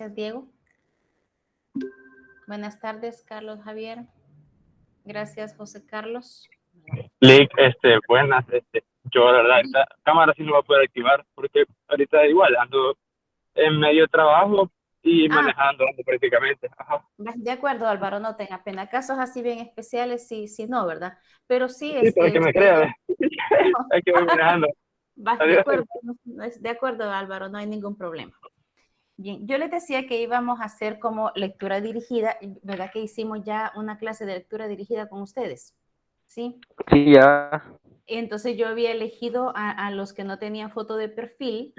Gracias, Diego. Buenas tardes, Carlos Javier. Gracias, José Carlos. Lick, buenas, yo la verdad, esta cámara sí no va a poder activar porque ahorita igual ando en medio de trabajo y manejando prácticamente. Ajá. De acuerdo, Álvaro, no tenga pena. Casos así bien especiales, sí, no, ¿verdad? Pero sí, Sí, para que me crea, hay que ir manejando. De acuerdo, Álvaro, no hay ningún problema. Bien, yo les decía que íbamos a hacer como lectura dirigida, ¿verdad? Que hicimos ya una clase de lectura dirigida con ustedes, ¿sí? Sí, ya. Entonces yo había elegido a los que no tenían foto de perfil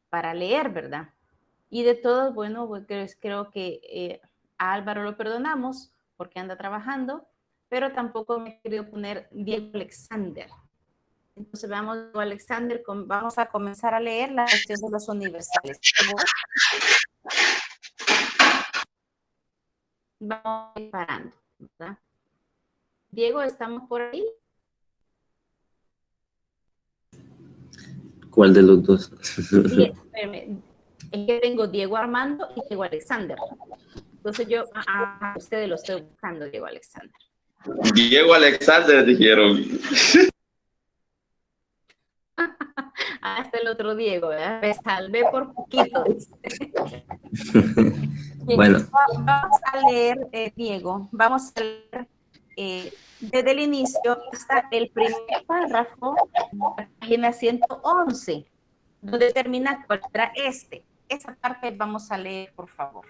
para leer, ¿verdad? Y de todos, bueno, pues creo que a Álvaro lo perdonamos porque anda trabajando, pero tampoco me he querido poner Diego Alexander. Entonces vamos, Alexander, vamos a comenzar a leer la cuestión de los universales. Vamos parando, ¿verdad? Diego, ¿estamos por ahí? ¿Cuál de los dos? Sí, es que tengo Diego Armando y Diego Alexander. Entonces yo a ustedes lo estoy buscando, Diego Alexander. Diego Alexander, dijeron. Hasta el otro Diego, ¿verdad? Me salvé por poquito. Bueno. Vamos a leer, Diego, vamos a leer desde el inicio hasta el primer párrafo, página 111, donde termina cuál era Esa parte vamos a leer, por favor.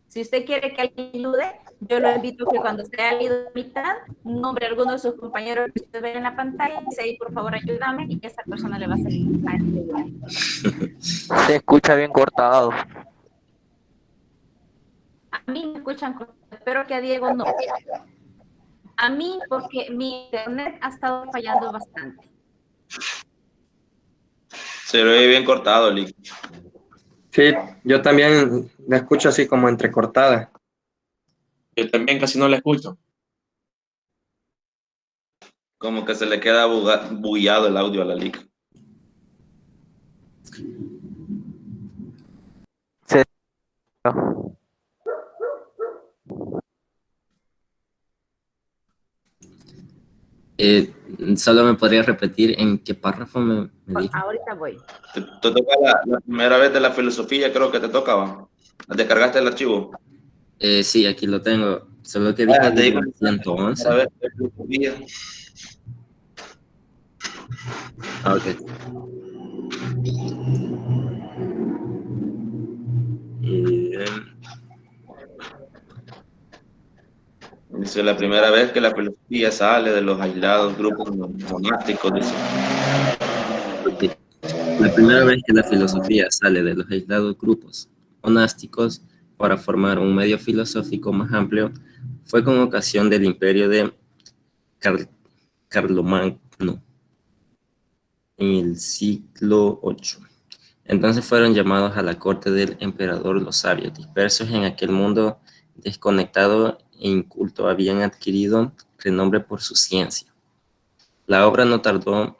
Si usted quiere que alguien ayude, yo lo invito a que cuando usted haya leído la mitad, nombre a alguno de sus compañeros que usted ve en la pantalla y dice ahí, por favor, ayúdame, y esa persona le va a hacer ayudar. Se escucha bien cortado. A mí me escuchan cortado, espero que a Diego no. A mí, porque mi internet ha estado fallando bastante. Se lo oye bien cortado, Lick. Sí, yo también la escucho así como entrecortada. Yo también casi no la escucho. Como que se le queda bugueado el audio a la Lick. Sí. Solo me podría repetir en qué párrafo me dijo. Ahorita voy. Te toca la primera vez de la filosofía, creo que te tocaba. ¿Descargaste el archivo? Sí, aquí lo tengo. Solo que dijo te 111. A ver, filosofía. Ok. Dice, la primera vez que la filosofía sale de los aislados grupos monásticos, dice. La primera vez que la filosofía sale de los aislados grupos monásticos para formar un medio filosófico más amplio fue con ocasión del imperio de Carlomagno en el siglo VIII. Entonces fueron llamados a la corte del emperador los sabios, dispersos en aquel mundo desconectado e inculto, habían adquirido renombre por su ciencia. La obra no tardó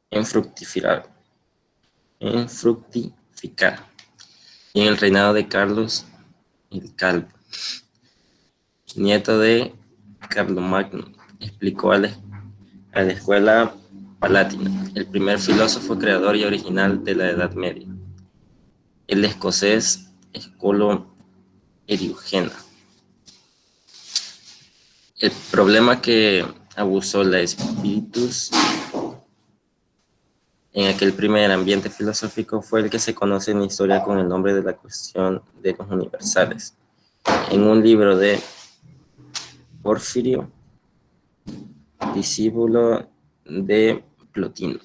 en fructificar. Y en el reinado de Carlos el Calvo, nieto de Carlomagno, explicó a la escuela palatina, el primer filósofo creador y original de la Edad Media, el escocés Escolo Eriugena. El problema que abusó la Spiritus en aquel primer ambiente filosófico fue el que se conoce en la historia con el nombre de la cuestión de los universales. En un libro de Porfirio, discípulo de Plotino,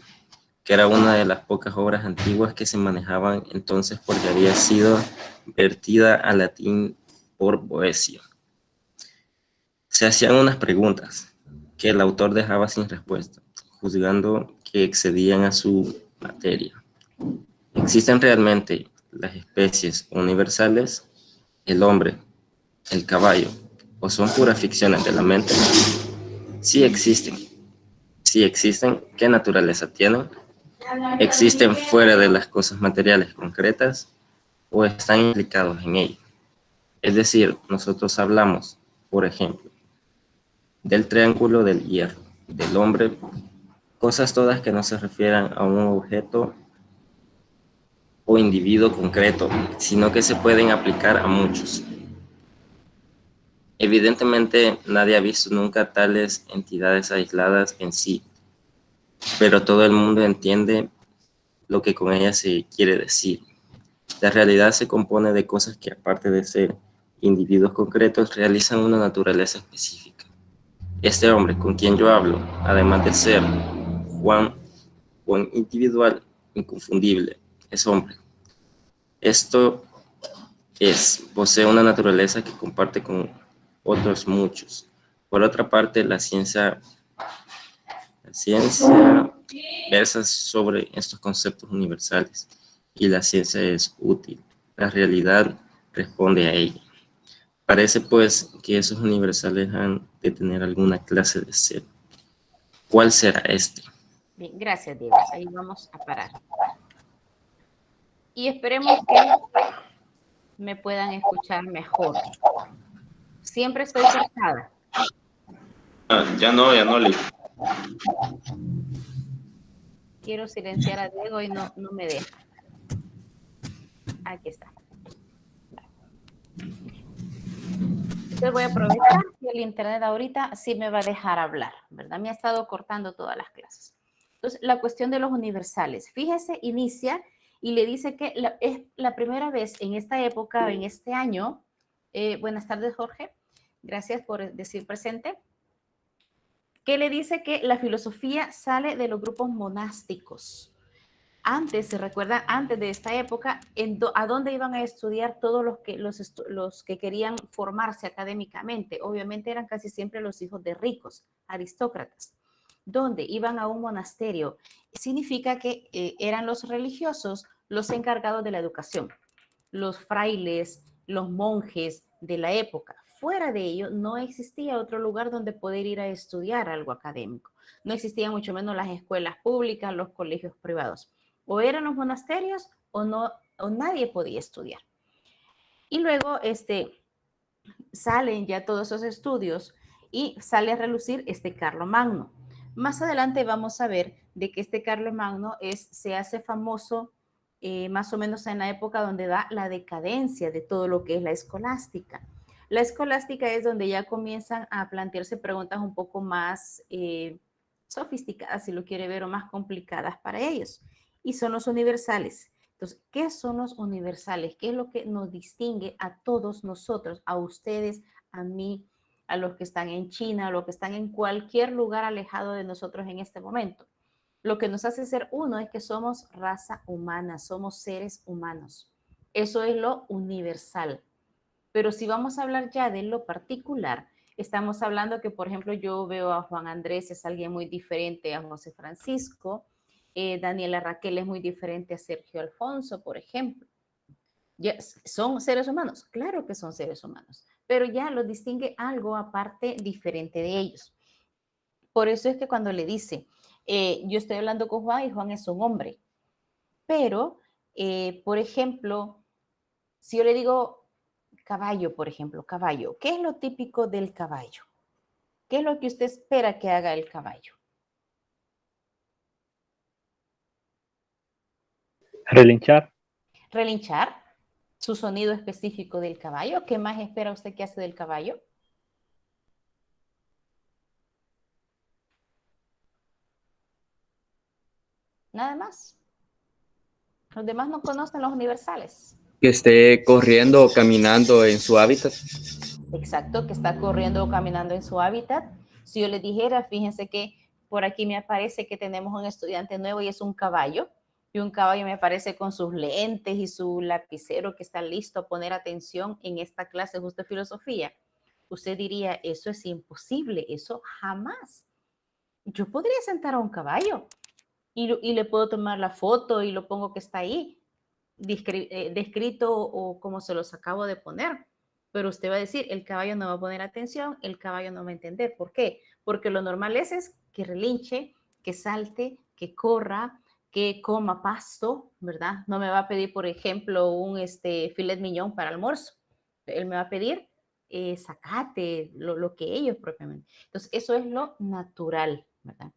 que era una de las pocas obras antiguas que se manejaban entonces porque había sido vertida al latín por Boecio. Se hacían unas preguntas que el autor dejaba sin respuesta, juzgando que excedían a su materia. ¿Existen realmente las especies universales, el hombre, el caballo, o son puras ficciones de la mente? Sí existen. Si existen, ¿qué naturaleza tienen? existen fuera de las cosas materiales concretas o están implicados en ello. Es decir, nosotros hablamos, por ejemplo, del triángulo del hierro, del hombre, cosas todas que no se refieran a un objeto o individuo concreto, sino que se pueden aplicar a muchos. Evidentemente, nadie ha visto nunca tales entidades aisladas en sí, pero todo el mundo entiende lo que con ellas se quiere decir. La realidad se compone de cosas que, aparte de ser individuos concretos, realizan una naturaleza específica. Este hombre con quien yo hablo, además de ser Juan individual, inconfundible, es hombre. Esto posee una naturaleza que comparte con otros muchos. Por otra parte, la ciencia versa sobre estos conceptos universales y la ciencia es útil. La realidad responde a ella. Parece pues que esos universales han de tener alguna clase de ser. ¿Cuál será este? Bien, gracias, Diego. Ahí vamos a parar. Y esperemos que me puedan escuchar mejor. Siempre estoy cortada. Ya no, Liz. Quiero silenciar a Diego y no me deja. Aquí está. Entonces voy a aprovechar que el internet ahorita sí me va a dejar hablar, ¿verdad? Me ha estado cortando todas las clases. Entonces, la cuestión de los universales. Fíjese, inicia y le dice que es la primera vez en esta época, en este año. Buenas tardes, Jorge. Gracias por decir presente. Que le dice que la filosofía sale de los grupos monásticos. Antes, se recuerda, antes de esta época, ¿a dónde iban a estudiar todos los que querían formarse académicamente? Obviamente eran casi siempre los hijos de ricos, aristócratas. ¿Dónde? Iban a un monasterio. Significa que eran los religiosos los encargados de la educación, los frailes, los monjes de la época. Fuera de ello, no existía otro lugar donde poder ir a estudiar algo académico. No existían mucho menos las escuelas públicas, los colegios privados. O eran los monasterios o nadie podía estudiar. Y luego salen ya todos esos estudios y sale a relucir Carlomagno. Más adelante vamos a ver de que Carlomagno se hace famoso más o menos en la época donde da la decadencia de todo lo que es la escolástica. La escolástica es donde ya comienzan a plantearse preguntas un poco más sofisticadas, si lo quiere ver, o más complicadas para ellos. Y son los universales. Entonces, ¿qué son los universales? ¿Qué es lo que nos distingue a todos nosotros, a ustedes, a mí, a los que están en China, a los que están en cualquier lugar alejado de nosotros en este momento? Lo que nos hace ser uno es que somos raza humana, somos seres humanos. Eso es lo universal. Pero si vamos a hablar ya de lo particular, estamos hablando que, por ejemplo, yo veo a Juan Andrés, es alguien muy diferente a José Francisco, Daniela Raquel es muy diferente a Sergio Alfonso, por ejemplo. Ya, ¿son seres humanos? Claro que son seres humanos, pero ya los distingue algo aparte diferente de ellos. Por eso es que cuando le dice, yo estoy hablando con Juan y Juan es un hombre, pero, por ejemplo, si yo le digo caballo, por ejemplo, caballo, ¿qué es lo típico del caballo? ¿Qué es lo que usted espera que haga el caballo? Relinchar. Relinchar, su sonido específico del caballo. ¿Qué más espera usted que hace del caballo? Nada más. Los demás no conocen los universales. Que esté corriendo o caminando en su hábitat. Exacto, que está corriendo o caminando en su hábitat. Si yo les dijera, fíjense que por aquí me aparece que tenemos un estudiante nuevo y es un caballo. Y un caballo me aparece con sus lentes y su lapicero que está listo a poner atención en esta clase justo de filosofía. Usted diría, eso es imposible, eso jamás. Yo podría sentar a un caballo y le puedo tomar la foto y lo pongo que está ahí, descrito o como se los acabo de poner. Pero usted va a decir, el caballo no va a poner atención, el caballo no va a entender. ¿Por qué? Porque lo normal es que relinche, que salte, que corra, que coma pasto, ¿verdad? No me va a pedir, por ejemplo, un filet mignon para almuerzo. Él me va a pedir zacate, lo que ellos propiamente. Entonces, eso es lo natural, ¿verdad?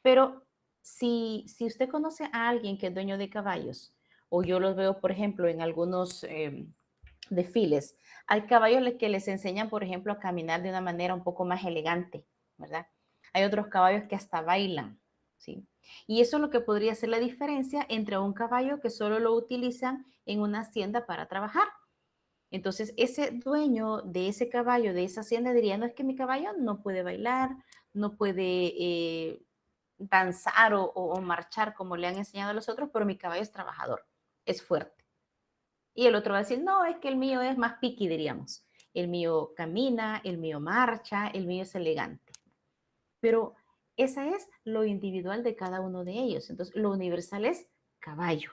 Pero si usted conoce a alguien que es dueño de caballos, o yo los veo, por ejemplo, en algunos desfiles, hay caballos que les enseñan, por ejemplo, a caminar de una manera un poco más elegante, ¿verdad? Hay otros caballos que hasta bailan, ¿sí? Y eso es lo que podría ser la diferencia entre un caballo que solo lo utilizan en una hacienda para trabajar. Entonces, ese dueño de ese caballo, de esa hacienda, diría, no, es que mi caballo no puede bailar, no puede danzar o marchar como le han enseñado a los otros, pero mi caballo es trabajador, es fuerte. Y el otro va a decir, no, es que el mío es más piqui, diríamos. El mío camina, el mío marcha, el mío es elegante. Pero esa es lo individual de cada uno de ellos. Entonces, lo universal es caballo.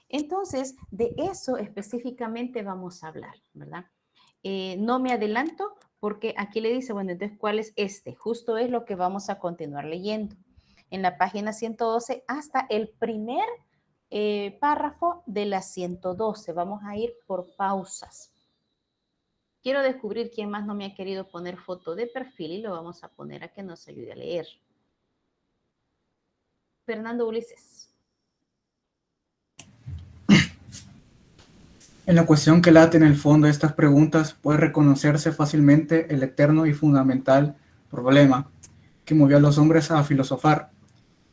Entonces, de eso específicamente vamos a hablar, ¿verdad? No me adelanto porque aquí le dice, bueno, entonces, ¿cuál es este? Justo es lo que vamos a continuar leyendo. En la página 112 hasta el primer párrafo de la 112. Vamos a ir por pausas. Quiero descubrir quién más no me ha querido poner foto de perfil y lo vamos a poner a que nos ayude a leer. Fernando Ulises. En la cuestión que late en el fondo de estas preguntas puede reconocerse fácilmente el eterno y fundamental problema que movió a los hombres a filosofar,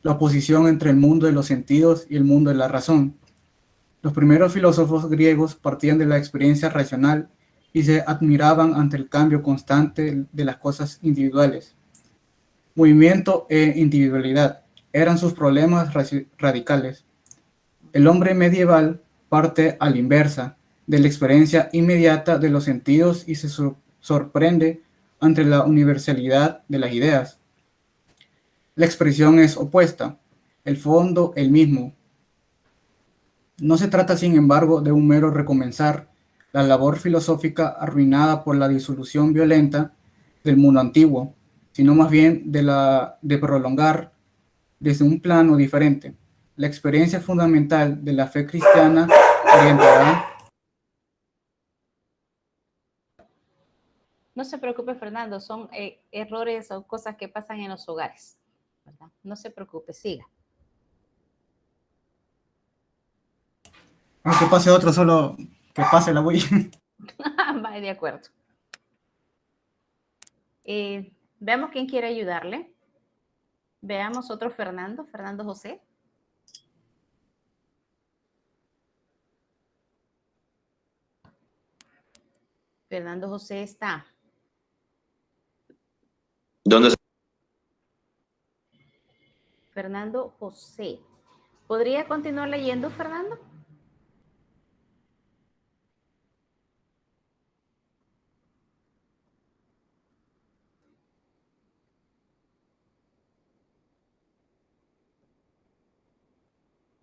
la oposición entre el mundo de los sentidos y el mundo de la razón. Los primeros filósofos griegos partían de la experiencia racional y se admiraban ante el cambio constante de las cosas individuales. Movimiento e individualidad eran sus problemas radicales. El hombre medieval parte a la inversa de la experiencia inmediata de los sentidos y se sorprende ante la universalidad de las ideas. La expresión es opuesta, el fondo el mismo. No se trata, sin embargo, de un mero recomenzar la labor filosófica arruinada por la disolución violenta del mundo antiguo, sino más bien de prolongar desde un plano diferente. La experiencia fundamental de la fe cristiana orientará. No se preocupe, Fernando, son errores o cosas que pasan en los hogares, ¿verdad? No se preocupe, siga. Aunque pase otro, solo que pase la voy. Vale, de acuerdo. Veamos quién quiere ayudarle. Veamos otro Fernando, Fernando José. Fernando José está. ¿Dónde está? Fernando José. ¿Podría continuar leyendo, Fernando?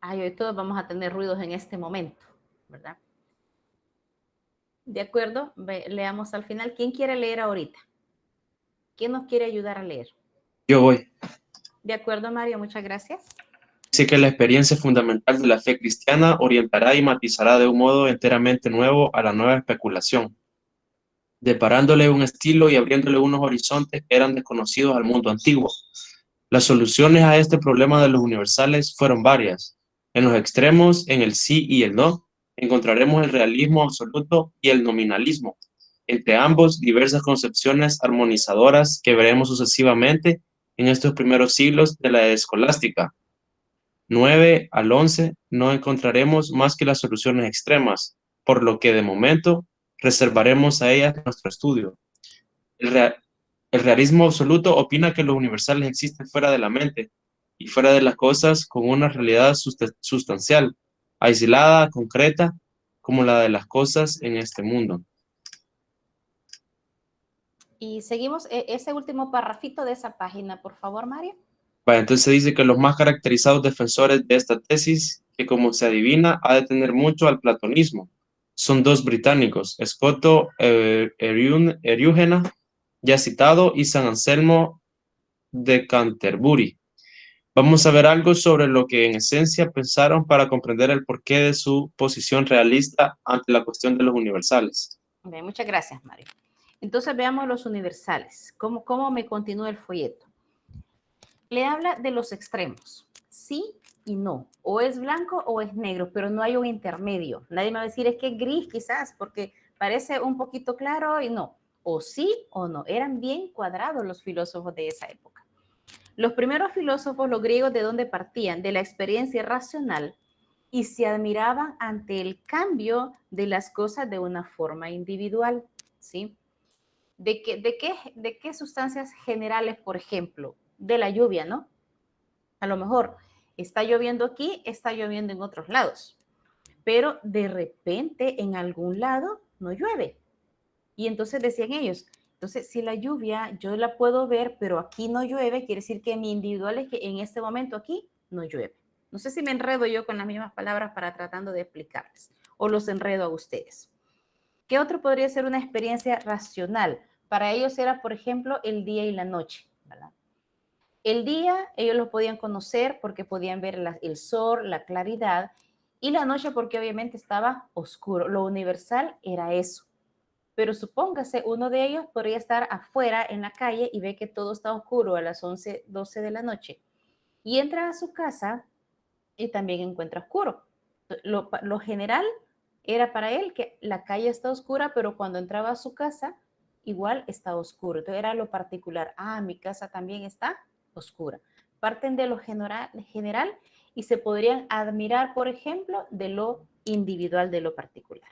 Ay, hoy todos vamos a tener ruidos en este momento, ¿verdad? De acuerdo, leamos al final. ¿Quién quiere leer ahorita? ¿Quién nos quiere ayudar a leer? Yo voy. De acuerdo, Mario, muchas gracias. Dice que la experiencia fundamental de la fe cristiana orientará y matizará de un modo enteramente nuevo a la nueva especulación, deparándole un estilo y abriéndole unos horizontes que eran desconocidos al mundo antiguo. Las soluciones a este problema de los universales fueron varias. En los extremos, en el sí y el no, encontraremos el realismo absoluto y el nominalismo. Entre ambos, diversas concepciones armonizadoras que veremos sucesivamente en estos primeros siglos de la escolástica. 9 al 11 no encontraremos más que las soluciones extremas, por lo que de momento reservaremos a ellas nuestro estudio. El realismo absoluto opina que los universales existen fuera de la mente y fuera de las cosas con una realidad sustancial, aislada, concreta, como la de las cosas en este mundo. Y seguimos ese último parrafito de esa página, por favor, Mario. Vale, entonces se dice que los más caracterizados defensores de esta tesis, que como se adivina, ha de tener mucho al platonismo, son dos británicos, Escoto Eriúgena, ya citado, y San Anselmo de Canterbury. Vamos a ver algo sobre lo que en esencia pensaron para comprender el porqué de su posición realista ante la cuestión de los universales. Bien, muchas gracias, Mario. Entonces veamos los universales. ¿Cómo me continúa el folleto? Le habla de los extremos, sí y no. O es blanco o es negro, pero no hay un intermedio. Nadie me va a decir es que es gris quizás, porque parece un poquito claro y no. O sí o no. Eran bien cuadrados los filósofos de esa época. Los primeros filósofos, los griegos, ¿de dónde partían? De la experiencia racional y se admiraban ante el cambio de las cosas de una forma individual, ¿sí? ¿De qué sustancias generales, por ejemplo? De la lluvia, ¿no? A lo mejor está lloviendo aquí, está lloviendo en otros lados, pero de repente en algún lado no llueve. Y entonces decían ellos, entonces si la lluvia yo la puedo ver, pero aquí no llueve, quiere decir que mi individual es que en este momento aquí no llueve. No sé si me enredo yo con las mismas palabras para tratando de explicarles o los enredo a ustedes. ¿Qué otro podría ser una experiencia racional? Para ellos era, por ejemplo, el día y la noche, ¿verdad? El día ellos lo podían conocer porque podían ver el sol, la claridad, y la noche porque obviamente estaba oscuro. Lo universal era eso. Pero supóngase, uno de ellos podría estar afuera en la calle y ve que todo está oscuro a las 11, 12 de la noche. Y entra a su casa y también encuentra oscuro. Lo general era para él que la calle está oscura, pero cuando entraba a su casa, igual está oscuro. Entonces era lo particular. Ah, mi casa también está oscura. Parten de lo general y se podrían admirar, por ejemplo, de lo individual, de lo particular.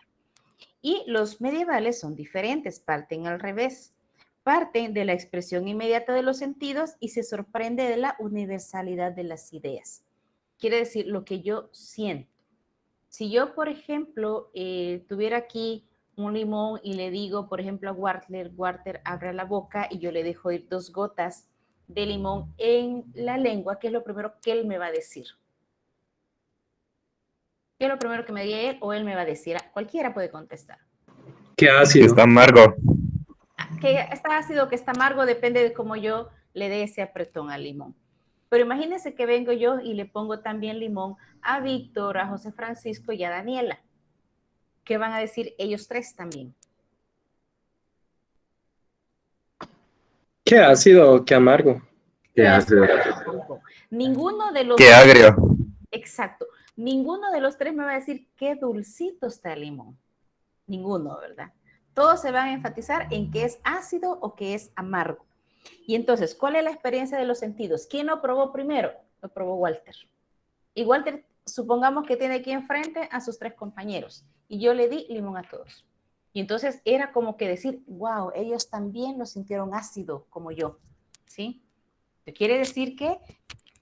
Y los medievales son diferentes, parten al revés. Parten de la expresión inmediata de los sentidos y se sorprende de la universalidad de las ideas. Quiere decir lo que yo siento. Si yo, por ejemplo, tuviera aquí un limón y le digo, por ejemplo, a Walter, abre la boca y yo le dejo ir 2 gotas de limón en la lengua, ¿qué es lo primero que él me va a decir? ¿Qué es lo primero que me diga él o él me va a decir? Cualquiera puede contestar. Qué ácido. Está amargo. Que está ácido, que está amargo, depende de cómo yo le dé ese apretón al limón. Pero imagínense que vengo yo y le pongo también limón a Víctor, a José Francisco y a Daniela. ¿Qué van a decir ellos tres también? Qué ácido, qué amargo. Qué ácido. Ninguno de los... Qué agrio. Exacto. Ninguno de los tres me va a decir qué dulcito está el limón. Ninguno, ¿verdad? Todos se van a enfatizar en que es ácido o que es amargo. Y entonces, ¿cuál es la experiencia de los sentidos? ¿Quién lo probó primero? Lo probó Walter. Y Walter, supongamos que tiene aquí enfrente a sus 3 compañeros. Y yo le di limón a todos. Y entonces era como que decir, wow, ellos también lo sintieron ácido como yo. ¿Sí? Quiere decir que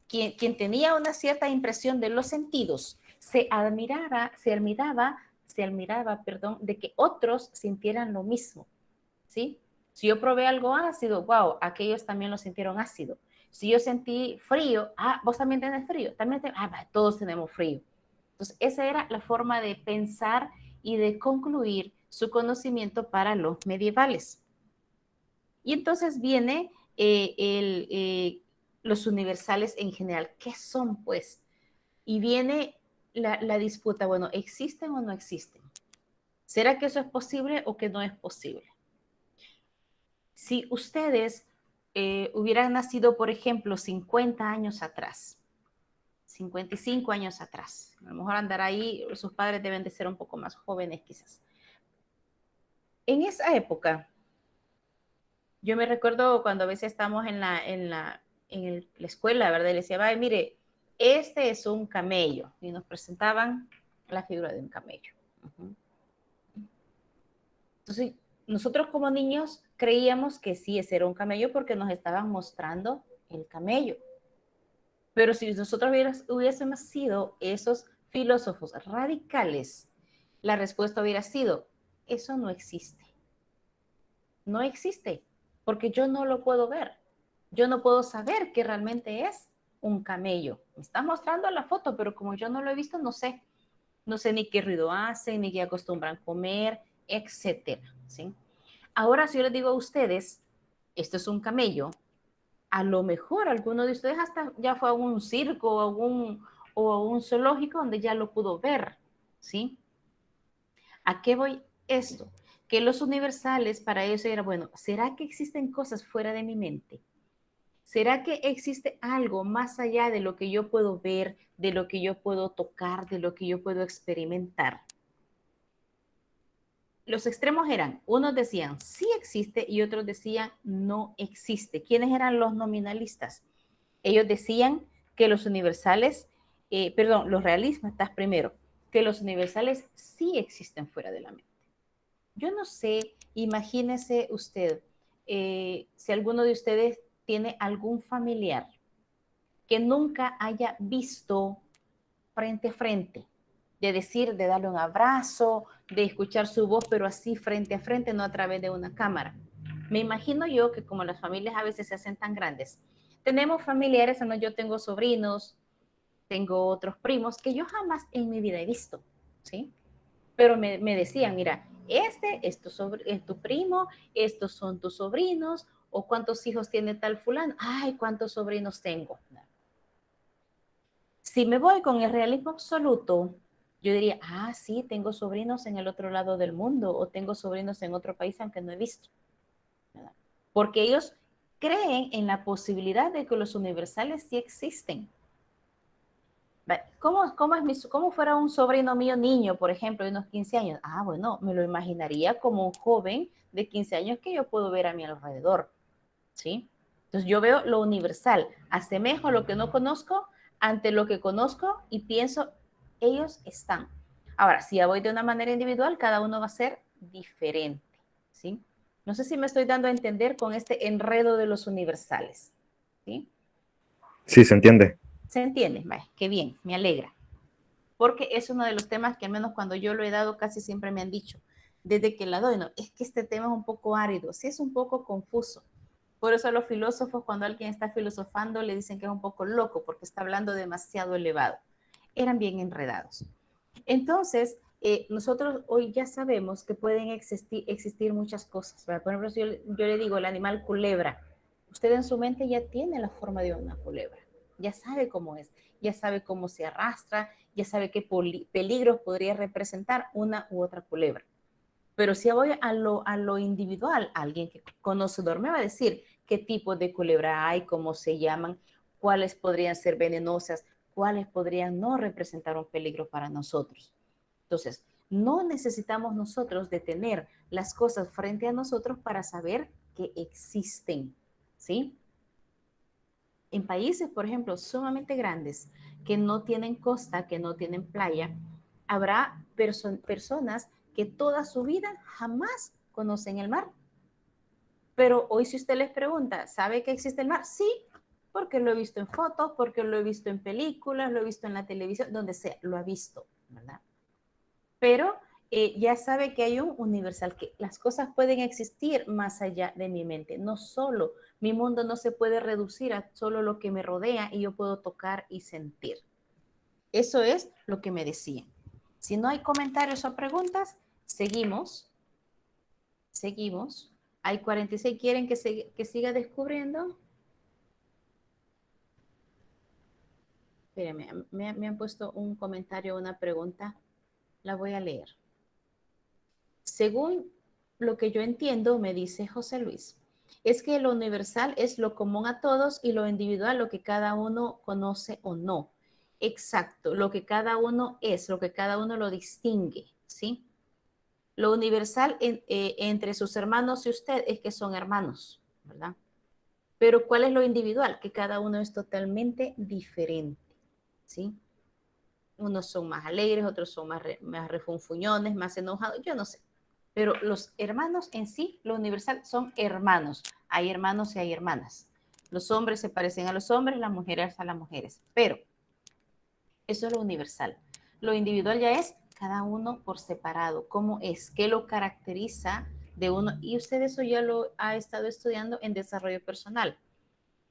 quien tenía una cierta impresión de los sentidos se admiraba, de que otros sintieran lo mismo, ¿sí? Si yo probé algo ácido, wow, aquellos también lo sintieron ácido. Si yo sentí frío, vos también tenés frío, todos tenemos frío. Entonces, esa era la forma de pensar y de concluir su conocimiento para los medievales. Y entonces viene los universales en general. ¿Qué son, pues? Y viene la disputa, bueno, ¿existen o no existen? ¿Será que eso es posible o que no es posible? Si ustedes hubieran nacido, por ejemplo, 50 años atrás, 55 años atrás, a lo mejor andar ahí, sus padres deben de ser un poco más jóvenes quizás. En esa época, yo me recuerdo cuando a veces estamos en la escuela, ¿verdad? Y le decía, mire, este es un camello. Y nos presentaban la figura de un camello. Entonces, nosotros como niños creíamos que sí, ese era un camello porque nos estaban mostrando el camello. Pero si nosotros hubiésemos sido esos filósofos radicales, la respuesta hubiera sido, eso no existe. No existe, porque yo no lo puedo ver. Yo no puedo saber que realmente es un camello. Me estás mostrando la foto, pero como yo no lo he visto, no sé. No sé ni qué ruido hacen, ni qué acostumbran comer, etcétera, ¿sí? Ahora, si yo les digo a ustedes, esto es un camello, A lo mejor alguno de ustedes hasta ya fue a un circo o a un zoológico donde ya lo pudo ver, ¿sí? ¿A qué voy esto? Que los universales para ellos era, bueno, ¿será que existen cosas fuera de mi mente? ¿Será que existe algo más allá de lo que yo puedo ver, de lo que yo puedo tocar, de lo que yo puedo experimentar? Los extremos eran, unos decían sí existe y otros decían no existe. ¿Quiénes eran los nominalistas? Ellos decían que los universales, los realistas primero, que los universales sí existen fuera de la mente. Yo no sé, imagínese usted, si alguno de ustedes tiene algún familiar que nunca haya visto frente a frente, de decir, de darle un abrazo, de escuchar su voz, pero así frente a frente, no a través de una cámara. Me imagino yo que como las familias a veces se hacen tan grandes, tenemos familiares, ¿no? Yo tengo sobrinos, tengo otros primos que yo jamás en mi vida he visto, ¿sí? Pero me decían, mira, este es tu primo, estos son tus sobrinos, o cuántos hijos tiene tal fulano, ay, cuántos sobrinos tengo. Si me voy con el realismo absoluto, yo diría, ah, sí, tengo sobrinos en el otro lado del mundo o tengo sobrinos en otro país aunque no he visto. ¿Verdad? Porque ellos creen en la posibilidad de que los universales sí existen. ¿Cómo fuera un sobrino mío niño, por ejemplo, de unos 15 años? Ah, bueno, me lo imaginaría como un joven de 15 años que yo puedo ver a mi alrededor, ¿sí? Entonces yo veo lo universal, asemejo lo que no conozco ante lo que conozco y pienso, ellos están. Ahora, si ya voy de una manera individual, cada uno va a ser diferente, ¿sí? No sé si me estoy dando a entender con este enredo de los universales, ¿sí? Sí, se entiende. ¿Se entiende? Vale, qué bien, me alegra. Porque es uno de los temas que al menos cuando yo lo he dado casi siempre me han dicho, desde que la doy, no, es que este tema es un poco árido, sí es un poco confuso. Por eso a los filósofos, cuando alguien está filosofando, le dicen que es un poco loco porque está hablando demasiado elevado. Eran bien enredados. Entonces, nosotros hoy ya sabemos que pueden existir muchas cosas. ¿Verdad? Por ejemplo, yo le digo el animal culebra. Usted en su mente ya tiene la forma de una culebra. Ya sabe cómo es, ya sabe cómo se arrastra, ya sabe qué peligros podría representar una u otra culebra. Pero si voy a lo individual, alguien que conocedor me va a decir qué tipo de culebra hay, cómo se llaman, cuáles podrían ser venenosas, cuáles podrían no representar un peligro para nosotros. Entonces, no necesitamos nosotros detener las cosas frente a nosotros para saber que existen, ¿sí? En países, por ejemplo, sumamente grandes, que no tienen costa, que no tienen playa, habrá personas que toda su vida jamás conocen el mar. Pero hoy si usted les pregunta, ¿sabe que existe el mar? Sí, porque lo he visto en fotos, porque lo he visto en películas, lo he visto en la televisión, donde sea, lo ha visto, ¿verdad? Pero ya sabe que hay un universal, que las cosas pueden existir más allá de mi mente. No solo, mi mundo no se puede reducir a solo lo que me rodea y yo puedo tocar y sentir. Eso es lo que me decían. Si no hay comentarios o preguntas, seguimos. Seguimos. Hay 46. ¿Quieren que siga descubriendo? Espérenme, me han puesto un comentario, una pregunta. La voy a leer. Según lo que yo entiendo, me dice José Luis, es que lo universal es lo común a todos y lo individual lo que cada uno conoce o no. Exacto, lo que cada uno es, lo que cada uno lo distingue, ¿sí? Lo universal entre sus hermanos y usted es que son hermanos, ¿verdad? Pero ¿cuál es lo individual? Que cada uno es totalmente diferente, ¿sí? Unos son más alegres, otros son más refunfuñones, más enojados, yo no sé. Pero los hermanos en sí, lo universal, son hermanos. Hay hermanos y hay hermanas. Los hombres se parecen a los hombres, las mujeres a las mujeres. Pero eso es lo universal. Lo individual ya es cada uno por separado. ¿Cómo es? ¿Qué lo caracteriza de uno? Y usted eso ya lo ha estado estudiando en desarrollo personal.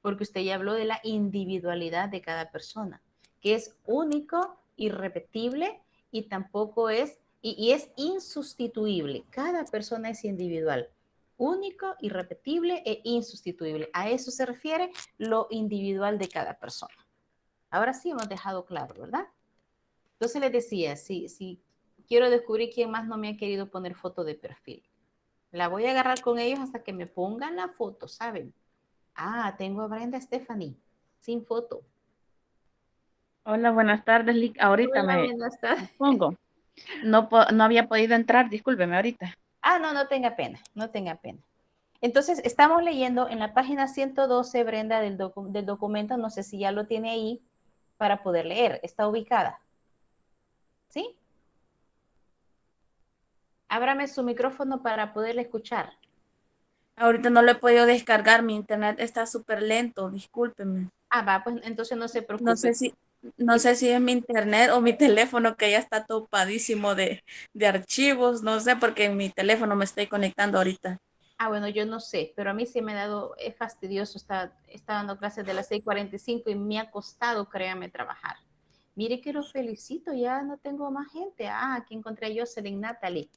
Porque usted ya habló de la individualidad de cada persona, que es único, irrepetible y tampoco es, y es insustituible. Cada persona es individual. único, irrepetible e insustituible. A eso se refiere lo individual de cada persona. Ahora sí hemos dejado claro, ¿verdad? Entonces les decía, si quiero descubrir quién más no me ha querido poner foto de perfil, la voy a agarrar con ellos hasta que me pongan la foto, ¿saben? Ah, tengo a Brenda Stephanie, sin foto. Hola, buenas tardes, Lick. Ahorita Hola, me buenas tardes. pongo. No había podido entrar, discúlpeme ahorita. Ah, no tenga pena, no tenga pena. Entonces, estamos leyendo en la página 112, Brenda, del documento, no sé si ya lo tiene ahí para poder leer, está ubicada. ¿Sí? Ábrame su micrófono para poderle escuchar. Ahorita no lo he podido descargar, mi internet está súper lento, discúlpeme. Ah, va, pues entonces no se No preocupe. sé si es mi internet o mi teléfono que ya está topadísimo de archivos, no sé, porque en mi teléfono me estoy conectando ahorita. Ah, bueno, yo no sé, pero a mí sí me ha dado, es fastidioso, está dando clases de las 6:45 y me ha costado, créame, trabajar. Mire que lo felicito, ya no tengo más gente. Ah, aquí encontré a Jocelyn Natalie,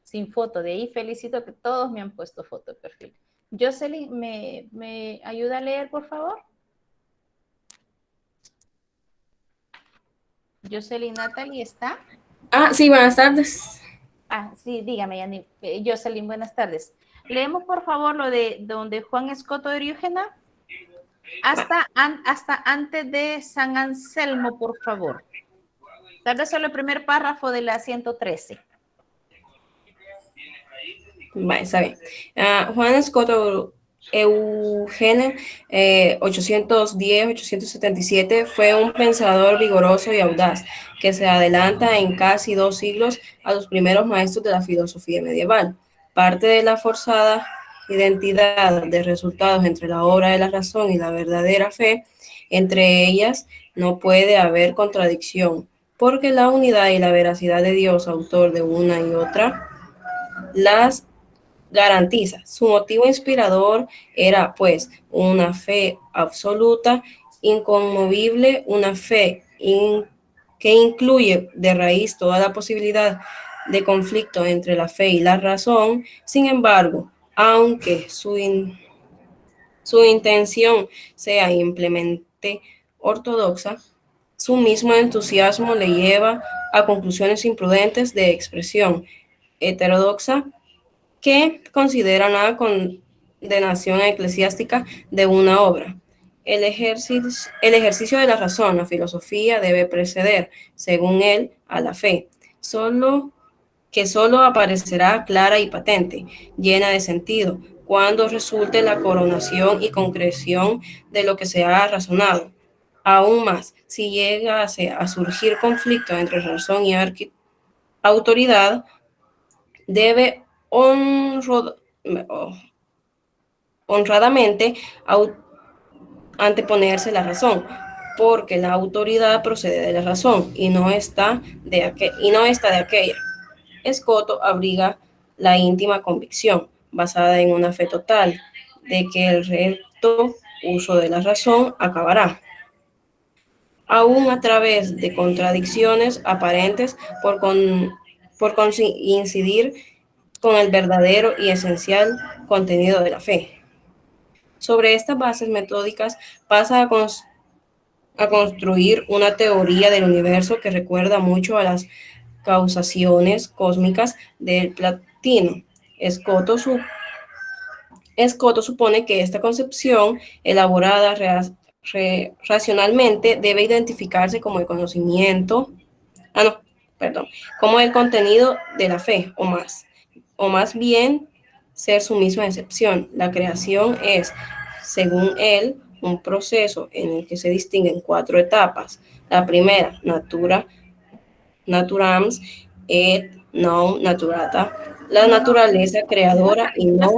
sin foto. De ahí felicito que todos me han puesto foto de perfil. Jocelyn, ¿me ayuda a leer, por favor? Jocelyn Natalie, ¿está? Ah, sí, buenas tardes. Ah, sí, dígame, Yani. Jocelyn, buenas tardes. Leemos, por favor, lo de donde Juan Escoto de Oriúgena hasta antes de San Anselmo, por favor. Tal vez solo el primer párrafo de la 113. Vale, está bien. Juan Escoto Eugenio, 810-877, fue un pensador vigoroso y audaz que se adelanta en casi 2 siglos a los primeros maestros de la filosofía medieval. Parte de la forzada identidad de resultados entre la obra de la razón y la verdadera fe, entre ellas no puede haber contradicción, porque la unidad y la veracidad de Dios, autor de una y otra, las garantiza. Su motivo inspirador era, pues, una fe absoluta, inconmovible, una fe que incluye de raíz toda la posibilidad de conflicto entre la fe y la razón. Sin embargo, aunque su intención sea simplemente ortodoxa, su mismo entusiasmo le lleva a conclusiones imprudentes de expresión heterodoxa que consideran la condenación eclesiástica de una obra. El ejercicio de la razón, la filosofía, debe preceder, según él, a la fe, solo aparecerá clara y patente, llena de sentido, cuando resulte la coronación y concreción de lo que se ha razonado. Aún más, si llegase a surgir conflicto entre razón y autoridad, debe honradamente anteponerse la razón, porque la autoridad procede de la razón y no está de aquella. Escoto abriga la íntima convicción, basada en una fe total, de que el recto uso de la razón acabará, aún a través de contradicciones aparentes, por coincidir con el verdadero y esencial contenido de la fe. Sobre estas bases metódicas pasa a construir una teoría del universo que recuerda mucho a las causaciones cósmicas del Platino. Escoto supone que esta concepción, elaborada racionalmente, debe identificarse como el conocimiento, como el contenido de la fe, o más bien ser su misma excepción. La creación es, según él, un proceso en el que se distinguen 4 etapas. La primera, naturams et non naturata, la naturaleza creadora y no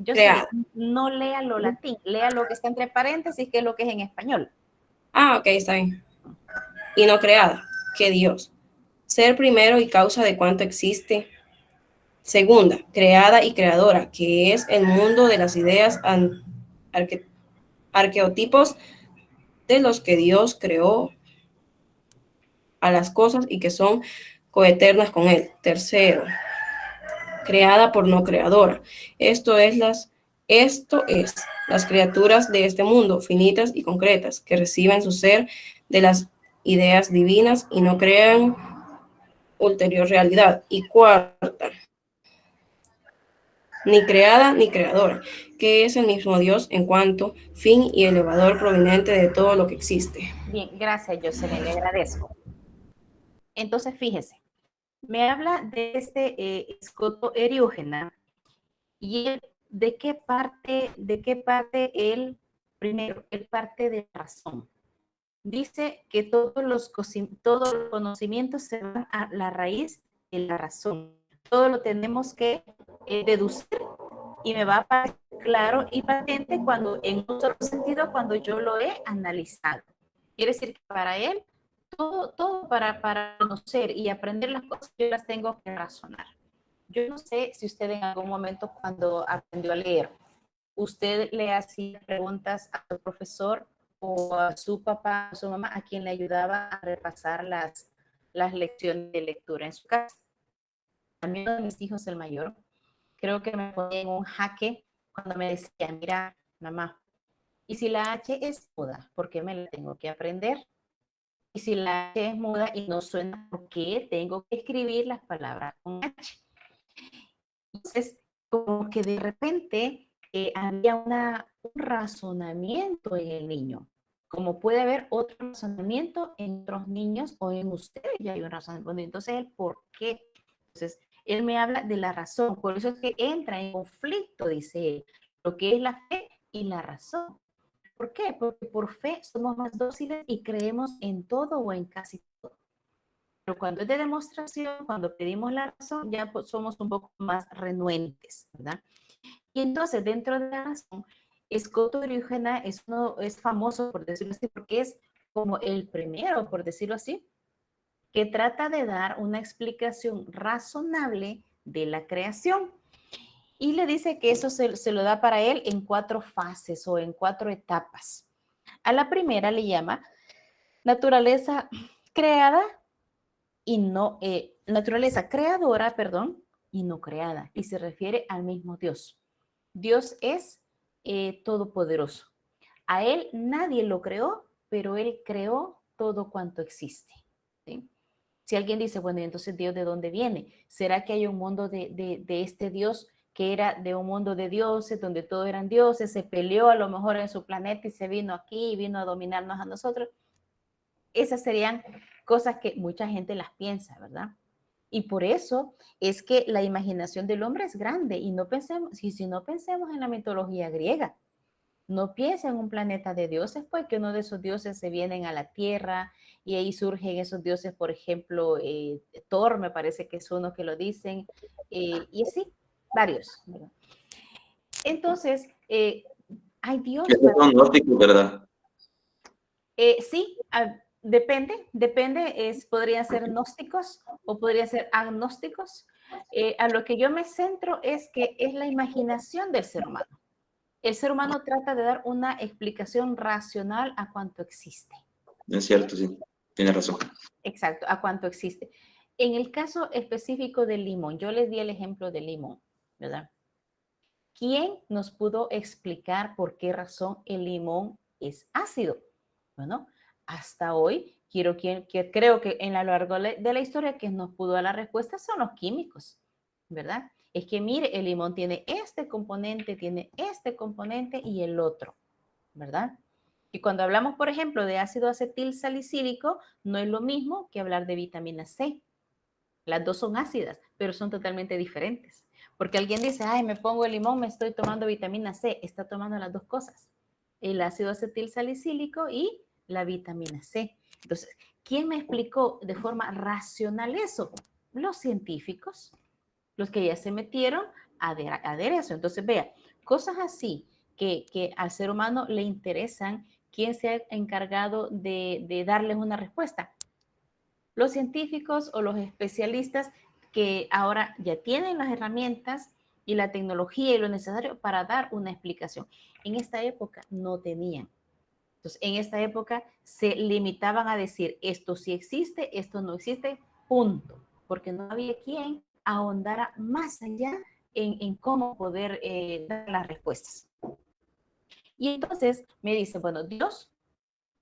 creada. No lea lo latín, lea lo que está entre paréntesis, que es lo que es en español. Ah, ok, está bien. Y no creada, que Dios. Ser primero y causa de cuanto existe. Segunda, creada y creadora, que es el mundo de las ideas arqueotipos de los que Dios creó a las cosas y que son coeternas con él. Tercero, creada por no creadora. Esto es las criaturas de este mundo, finitas y concretas, que reciben su ser de las ideas divinas y no crean ulterior realidad. Y cuarta, ni creada ni creadora, que es el mismo Dios en cuanto fin y elevador proveniente de todo lo que existe. Bien, gracias, Jocelyn, le agradezco. Entonces, fíjese, me habla de este escoto eriúgena y él, ¿de qué parte él, primero, él parte de razón? Dice que todos los conocimientos se van a la raíz de la razón. Todo lo tenemos que deducir y me va a parecer claro y patente cuando, en un solo sentido, cuando yo lo he analizado. Quiere decir que para él, todo para conocer y aprender las cosas, yo las tengo que razonar. Yo no sé si usted en algún momento cuando aprendió a leer, usted le hacía preguntas a su profesor o a su papá o su mamá, a quien le ayudaba a repasar las lecciones de lectura en su casa. A mí, uno de mis hijos, el mayor, creo que me ponía en un jaque cuando me decía, mira, mamá, ¿y si la H es muda? ¿Por qué me la tengo que aprender? Y si la H es muda y no suena, ¿por qué tengo que escribir las palabras con H? Entonces, como que de repente había un razonamiento en el niño. Como puede haber otro razonamiento en otros niños o en ustedes ya hay un razonamiento. Entonces, el por qué. Entonces, él me habla de la razón. Por eso es que entra en conflicto, dice él, lo que es la fe y la razón. ¿Por qué? Porque por fe somos más dóciles y creemos en todo o en casi todo. Pero cuando es de demostración, cuando pedimos la razón, ya somos un poco más renuentes, ¿verdad? Y entonces, dentro de la razón, Escoto Eriúgena es famoso, por decirlo así, porque es como el primero, por decirlo así, que trata de dar una explicación razonable de la creación. Y le dice que eso se lo da para él en 4 fases o en 4 etapas. A la primera le llama naturaleza creada y no, naturaleza creadora, perdón, y no creada. Y se refiere al mismo Dios. Dios es todopoderoso. A él nadie lo creó, pero él creó todo cuanto existe. ¿Sí? Si alguien dice, bueno, ¿y entonces Dios de dónde viene? ¿Será que hay un mundo de este Dios que era de un mundo de dioses, donde todos eran dioses, se peleó a lo mejor en su planeta y se vino aquí y vino a dominarnos a nosotros? Esas serían cosas que mucha gente las piensa, ¿verdad? Y por eso es que la imaginación del hombre es grande y no pensemos, si no pensemos en la mitología griega, no piensa en un planeta de dioses, pues que uno de esos dioses se vienen a la tierra y ahí surgen esos dioses, por ejemplo, Thor, me parece que es uno que lo dicen, y así, varios. ¿Verdad? Entonces, hay dioses. Esos son gnósticos, ¿verdad? Sí, depende, podrían ser gnósticos o podrían ser agnósticos. A lo que yo me centro es que es la imaginación del ser humano. El ser humano trata de dar una explicación racional a cuanto existe. Es cierto, sí. Tiene razón. Exacto, a cuanto existe. En el caso específico del limón, yo les di el ejemplo del limón, ¿verdad? ¿Quién nos pudo explicar por qué razón el limón es ácido? Bueno, hasta hoy creo que en lo largo de la historia quien nos pudo dar la respuesta son los químicos, ¿verdad? Es que mire, el limón tiene este componente y el otro, ¿verdad? Y cuando hablamos, por ejemplo, de ácido acetil salicílico, no es lo mismo que hablar de vitamina C. Las dos son ácidas, pero son totalmente diferentes. Porque alguien dice, ay, me pongo el limón, me estoy tomando vitamina C. Está tomando las dos cosas. El ácido acetil salicílico y la vitamina C. Entonces, ¿quién me explicó de forma racional eso? Los científicos, los que ya se metieron a ver eso. Entonces, vea, cosas así que al ser humano le interesan, ¿quién se ha encargado de darles una respuesta? Los científicos o los especialistas que ahora ya tienen las herramientas y la tecnología y lo necesario para dar una explicación. En esta época no tenían. Entonces, en esta época se limitaban a decir esto sí existe, esto no existe, punto. Porque no había quien ahondara más allá en cómo poder dar las respuestas. Y entonces me dice, bueno, Dios,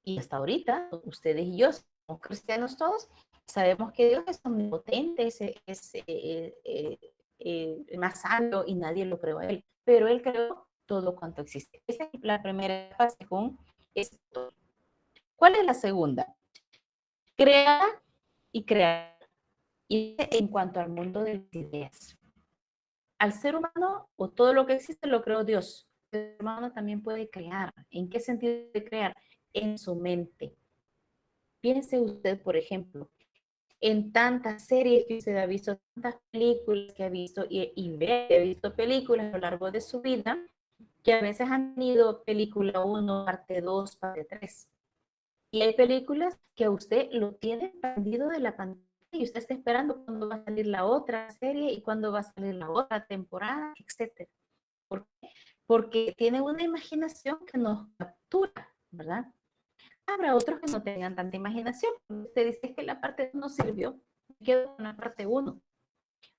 y hasta ahorita, ustedes y yo, somos cristianos todos, sabemos que Dios es omnipotente, es más sabio y nadie lo creó a Él, pero Él creó todo cuanto existe. Esa es la primera fase con esto. ¿Cuál es la segunda? Crear y crear. Y en cuanto al mundo de las ideas. Al ser humano o todo lo que existe lo creó Dios. El ser humano también puede crear. ¿En qué sentido de crear? En su mente. Piense usted, por ejemplo, en tantas series que usted ha visto, tantas películas que ha visto ha visto películas a lo largo de su vida, que a veces han tenido película 1, parte 2, parte 3. Y hay películas que a usted lo tiene prendido de la pantalla y usted está esperando cuándo va a salir la otra serie y cuándo va a salir la otra temporada, etc. ¿Por qué? Porque tiene una imaginación que nos captura, ¿verdad? Habrá otros que no tengan tanta imaginación. Usted dice que la parte 1 no sirvió, quedó con la parte 1.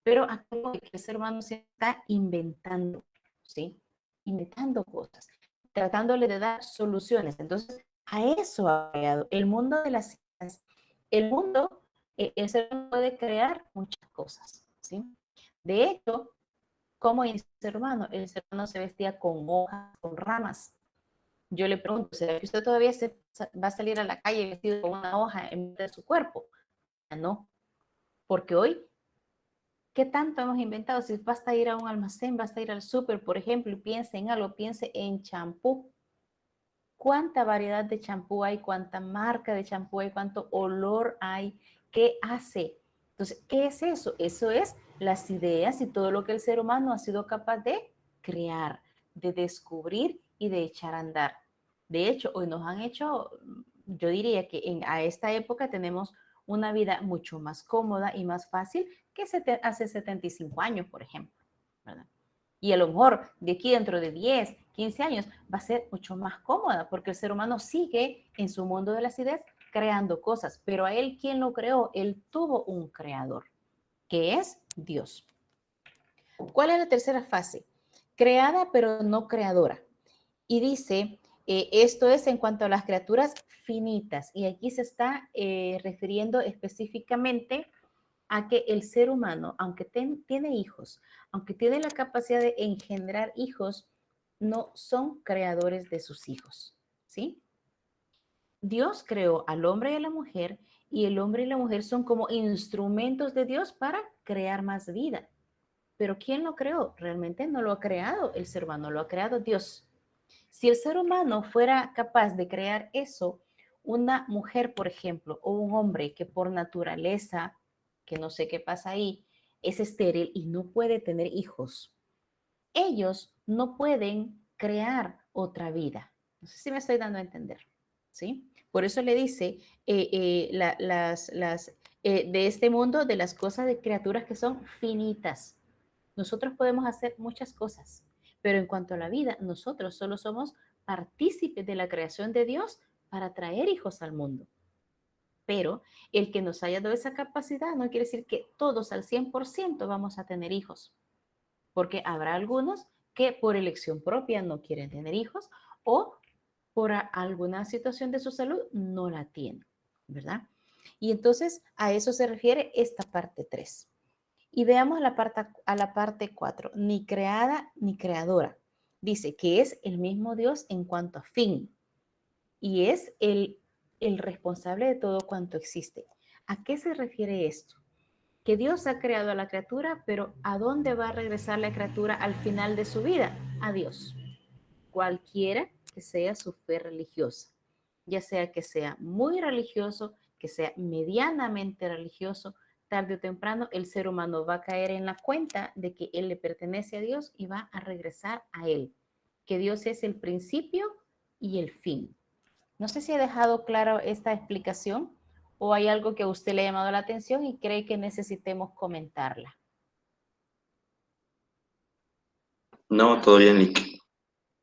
Pero aquí el ser humano se está inventando, ¿sí? Inventando cosas, tratándole de dar soluciones. Entonces, a eso ha creado el mundo de las ciencias. El mundo, el ser humano puede crear muchas cosas, ¿sí? De hecho, ¿cómo es el ser humano? El ser humano se vestía con hojas, con ramas. Yo le pregunto, ¿será que usted todavía va a salir a la calle vestido con una hoja en vez de su cuerpo? No, porque hoy, ¿qué tanto hemos inventado? Si basta ir a un almacén, basta ir al súper, por ejemplo, y piense en algo, piense en champú. ¿Cuánta variedad de champú hay? ¿Cuánta marca de champú hay? ¿Cuánto olor hay? ¿Qué hace? Entonces, ¿qué es eso? Eso es las ideas y todo lo que el ser humano ha sido capaz de crear, de descubrir y de echar a andar. De hecho, hoy nos han hecho, yo diría que a esta época tenemos una vida mucho más cómoda y más fácil que hace 75 años, por ejemplo, ¿verdad? Y a lo mejor de aquí dentro de 10, 15 años va a ser mucho más cómoda porque el ser humano sigue en su mundo de las ideas creando cosas, pero a él, ¿quién lo creó? Él tuvo un creador, que es Dios. ¿Cuál es la tercera fase? Creada pero no creadora. Y dice, esto es en cuanto a las criaturas finitas. Y aquí se está refiriendo específicamente a que el ser humano, aunque tiene hijos, aunque tiene la capacidad de engendrar hijos, no son creadores de sus hijos, ¿sí? Dios creó al hombre y a la mujer y el hombre y la mujer son como instrumentos de Dios para crear más vida. Pero ¿quién lo creó? Realmente no lo ha creado el ser humano, lo ha creado Dios. Si el ser humano fuera capaz de crear eso, una mujer, por ejemplo, o un hombre que por naturaleza, que no sé qué pasa ahí, es estéril y no puede tener hijos, ellos no pueden crear otra vida. No sé si me estoy dando a entender, ¿sí? Por eso le dice de este mundo, de las cosas de criaturas que son finitas. Nosotros podemos hacer muchas cosas, pero en cuanto a la vida, nosotros solo somos partícipes de la creación de Dios para traer hijos al mundo. Pero el que nos haya dado esa capacidad no quiere decir que todos al 100% vamos a tener hijos, porque habrá algunos que por elección propia no quieren tener hijos o por alguna situación de su salud no la tienen, ¿verdad? Y entonces a eso se refiere esta parte 3. Y veamos a la parte 4, ni creada ni creadora. Dice que es el mismo Dios en cuanto a fin y es el responsable de todo cuanto existe. ¿A qué se refiere esto? Que Dios ha creado a la criatura, pero ¿a dónde va a regresar la criatura al final de su vida? A Dios. Cualquiera que sea su fe religiosa, ya sea que sea muy religioso, que sea medianamente religioso, tarde o temprano el ser humano va a caer en la cuenta de que él le pertenece a Dios y va a regresar a él, que Dios es el principio y el fin. No sé si he dejado claro esta explicación o hay algo que a usted le ha llamado la atención y cree que necesitemos comentarla. No, todo bien, Lick.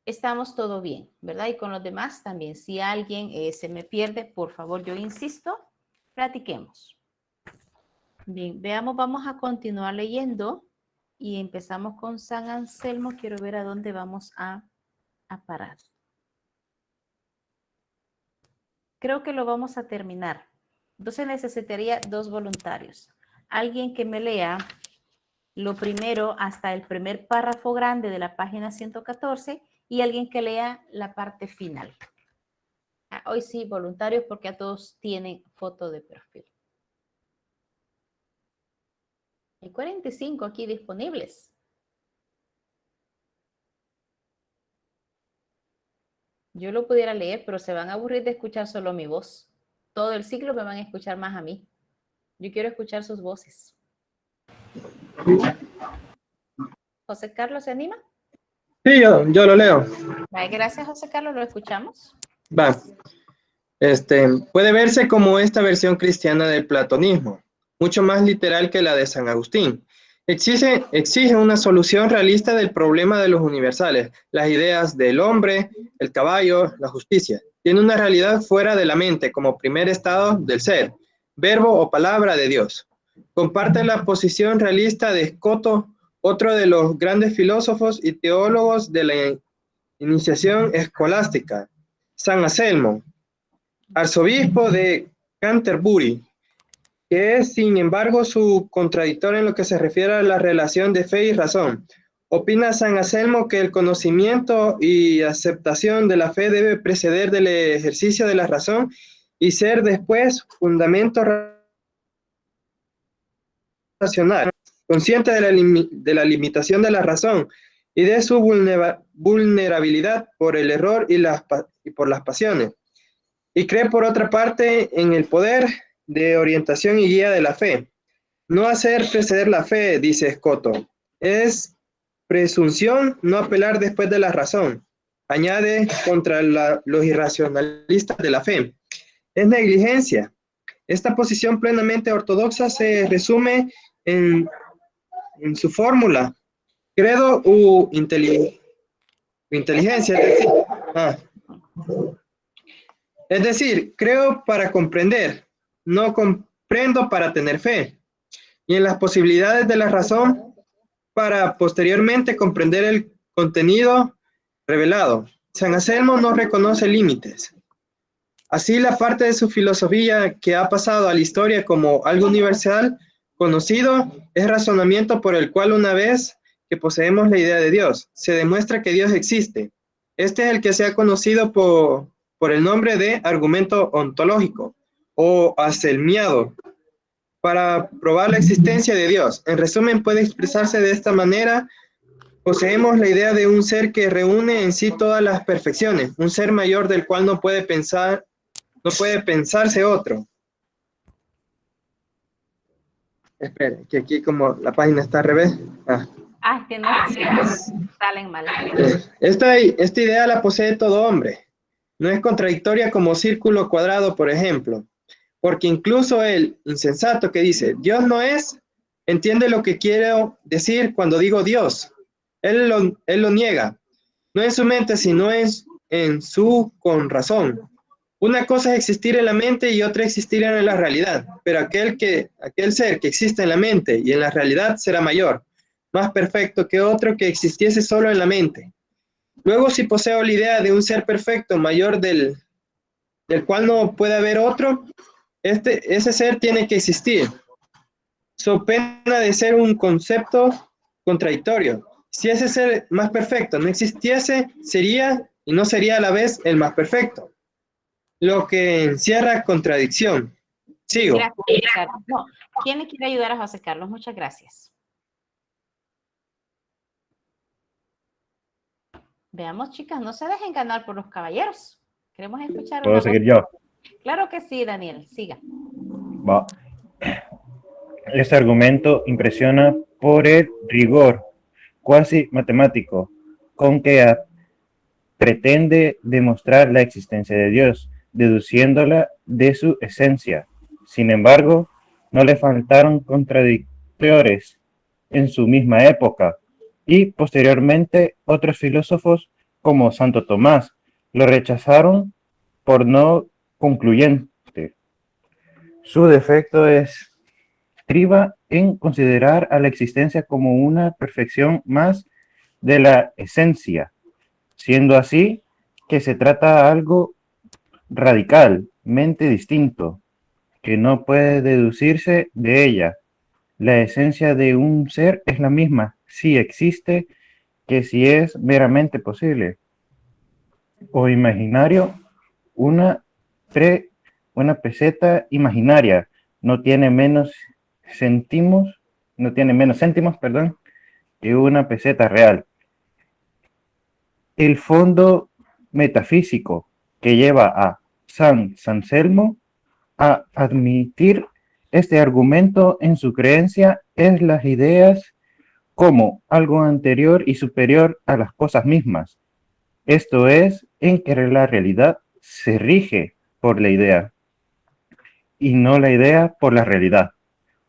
Estamos todo bien, ¿verdad? Y con los demás también. Si alguien se me pierde, por favor, yo insisto, platiquemos. Bien, veamos, vamos a continuar leyendo y empezamos con San Anselmo. Quiero ver a dónde vamos a parar. Creo que lo vamos a terminar. Entonces necesitaría 2 voluntarios. Alguien que me lea lo primero hasta el primer párrafo grande de la página 114 y alguien que lea la parte final. Hoy sí, voluntarios, porque a todos tienen foto de perfil. Hay 45 aquí disponibles. Yo lo pudiera leer, pero se van a aburrir de escuchar solo mi voz. Todo el ciclo me van a escuchar más a mí. Yo quiero escuchar sus voces. ¿José Carlos se anima? Sí, yo lo leo. Gracias, José Carlos, lo escuchamos. Va. Puede verse como esta versión cristiana del platonismo, mucho más literal que la de San Agustín. Exige una solución realista del problema de los universales, las ideas del hombre, el caballo, la justicia. Tiene una realidad fuera de la mente como primer estado del ser, verbo o palabra de Dios. Comparte la posición realista de Scoto, otro de los grandes filósofos y teólogos de la iniciación escolástica. San Anselmo, arzobispo de Canterbury, que es, sin embargo, su contradictor en lo que se refiere a la relación de fe y razón. Opina San Anselmo que el conocimiento y aceptación de la fe debe preceder del ejercicio de la razón y ser después fundamento racional, consciente de la limitación de la razón y de su vulnerabilidad por el error y por las pasiones. Y cree, por otra parte, en el poder de orientación y guía de la fe. No hacer preceder la fe, dice Scoto, es presunción no apelar después de la razón. Añade contra los irracionalistas de la fe. Es negligencia. Esta posición plenamente ortodoxa se resume en su fórmula. Credo u inteligencia. Es decir, creo para comprender, no comprendo para tener fe, y en las posibilidades de la razón para posteriormente comprender el contenido revelado. San Anselmo no reconoce límites. Así, la parte de su filosofía que ha pasado a la historia como algo universal, conocido, es razonamiento por el cual, una vez que poseemos la idea de Dios, se demuestra que Dios existe. Este es el que se ha conocido por el nombre de argumento ontológico o aselmiado, para probar la existencia de Dios. En resumen, puede expresarse de esta manera: poseemos la idea de un ser que reúne en sí todas las perfecciones, un ser mayor del cual no puede pensarse otro. Espera, que aquí como la página está al revés. Que no salen mal. Esta idea la posee todo hombre. No es contradictoria como círculo cuadrado, por ejemplo, porque incluso el insensato que dice Dios no es, entiende lo que quiero decir cuando digo Dios. Él lo niega, no en su mente, sino en su con razón. Una cosa es existir en la mente y otra existir en la realidad, pero aquel ser que existe en la mente y en la realidad será mayor, más perfecto que otro que existiese solo en la mente. Luego, si poseo la idea de un ser perfecto mayor del cual no puede haber otro, ese ser tiene que existir, so pena de ser un concepto contradictorio. Si ese ser más perfecto no existiese, sería y no sería a la vez el más perfecto, lo que encierra contradicción. Sigo. Gracias, no, ¿quién le quiere ayudar a José Carlos? Muchas gracias. Veamos, chicas, no se dejen ganar por los caballeros. Queremos escuchar. ¿Puedo seguir yo? Claro que sí, Daniel, siga. Va. Este argumento impresiona por el rigor cuasi matemático con que pretende demostrar la existencia de Dios, deduciéndola de su esencia. Sin embargo, no le faltaron contradictores en su misma época, y posteriormente otros filósofos como Santo Tomás lo rechazaron por no concluyente. Su defecto es estriba en considerar a la existencia como una perfección más de la esencia, siendo así que se trata de algo radicalmente distinto, que no puede deducirse de ella. La esencia de un ser es la misma, si existe, que si es meramente posible o imaginario. Una peseta imaginaria no tiene menos céntimos, perdón, que una peseta real. El fondo metafísico que lleva a San Anselmo a admitir este argumento en su creencia es las ideas como algo anterior y superior a las cosas mismas. Esto es, en que la realidad se rige por la idea y no la idea por la realidad.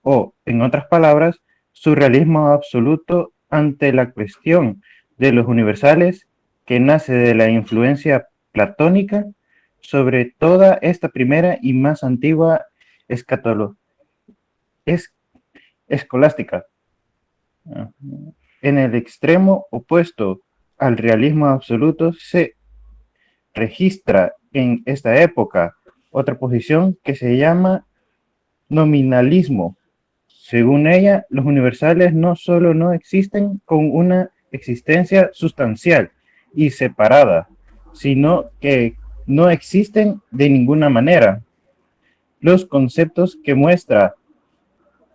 O, en otras palabras, surrealismo absoluto ante la cuestión de los universales que nace de la influencia platónica sobre toda esta primera y más antigua escolástica. En el extremo opuesto al realismo absoluto se registra en esta época otra posición que se llama nominalismo. Según ella, los universales no solo no existen con una existencia sustancial y separada, sino que no existen de ninguna manera. Los conceptos que nuestra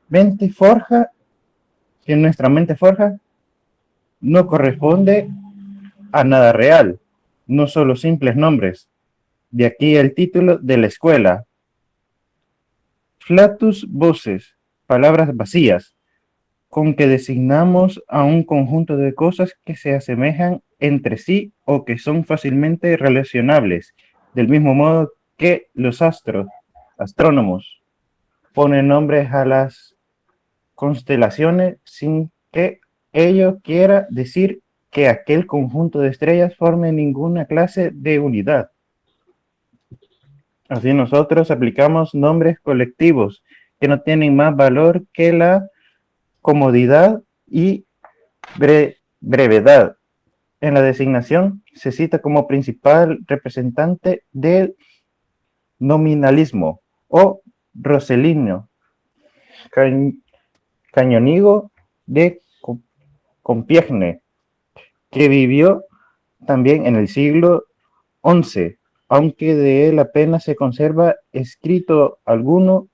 mente forja no corresponde a nada real, no solo simples nombres. De aquí el título de la escuela. Flatus voces, palabras vacías, con que designamos a un conjunto de cosas que se asemejan entre sí o que son fácilmente relacionables, del mismo modo que los astrónomos, ponen nombres a las constelaciones sin que ello quiera decir que aquel conjunto de estrellas forme ninguna clase de unidad. Así nosotros aplicamos nombres colectivos que no tienen más valor que la comodidad y brevedad. En la designación se cita como principal representante del nominalismo o Roselino, cañonigo de Compiègne, que vivió también en el siglo XI, aunque de él apenas se conserva escrito alguno.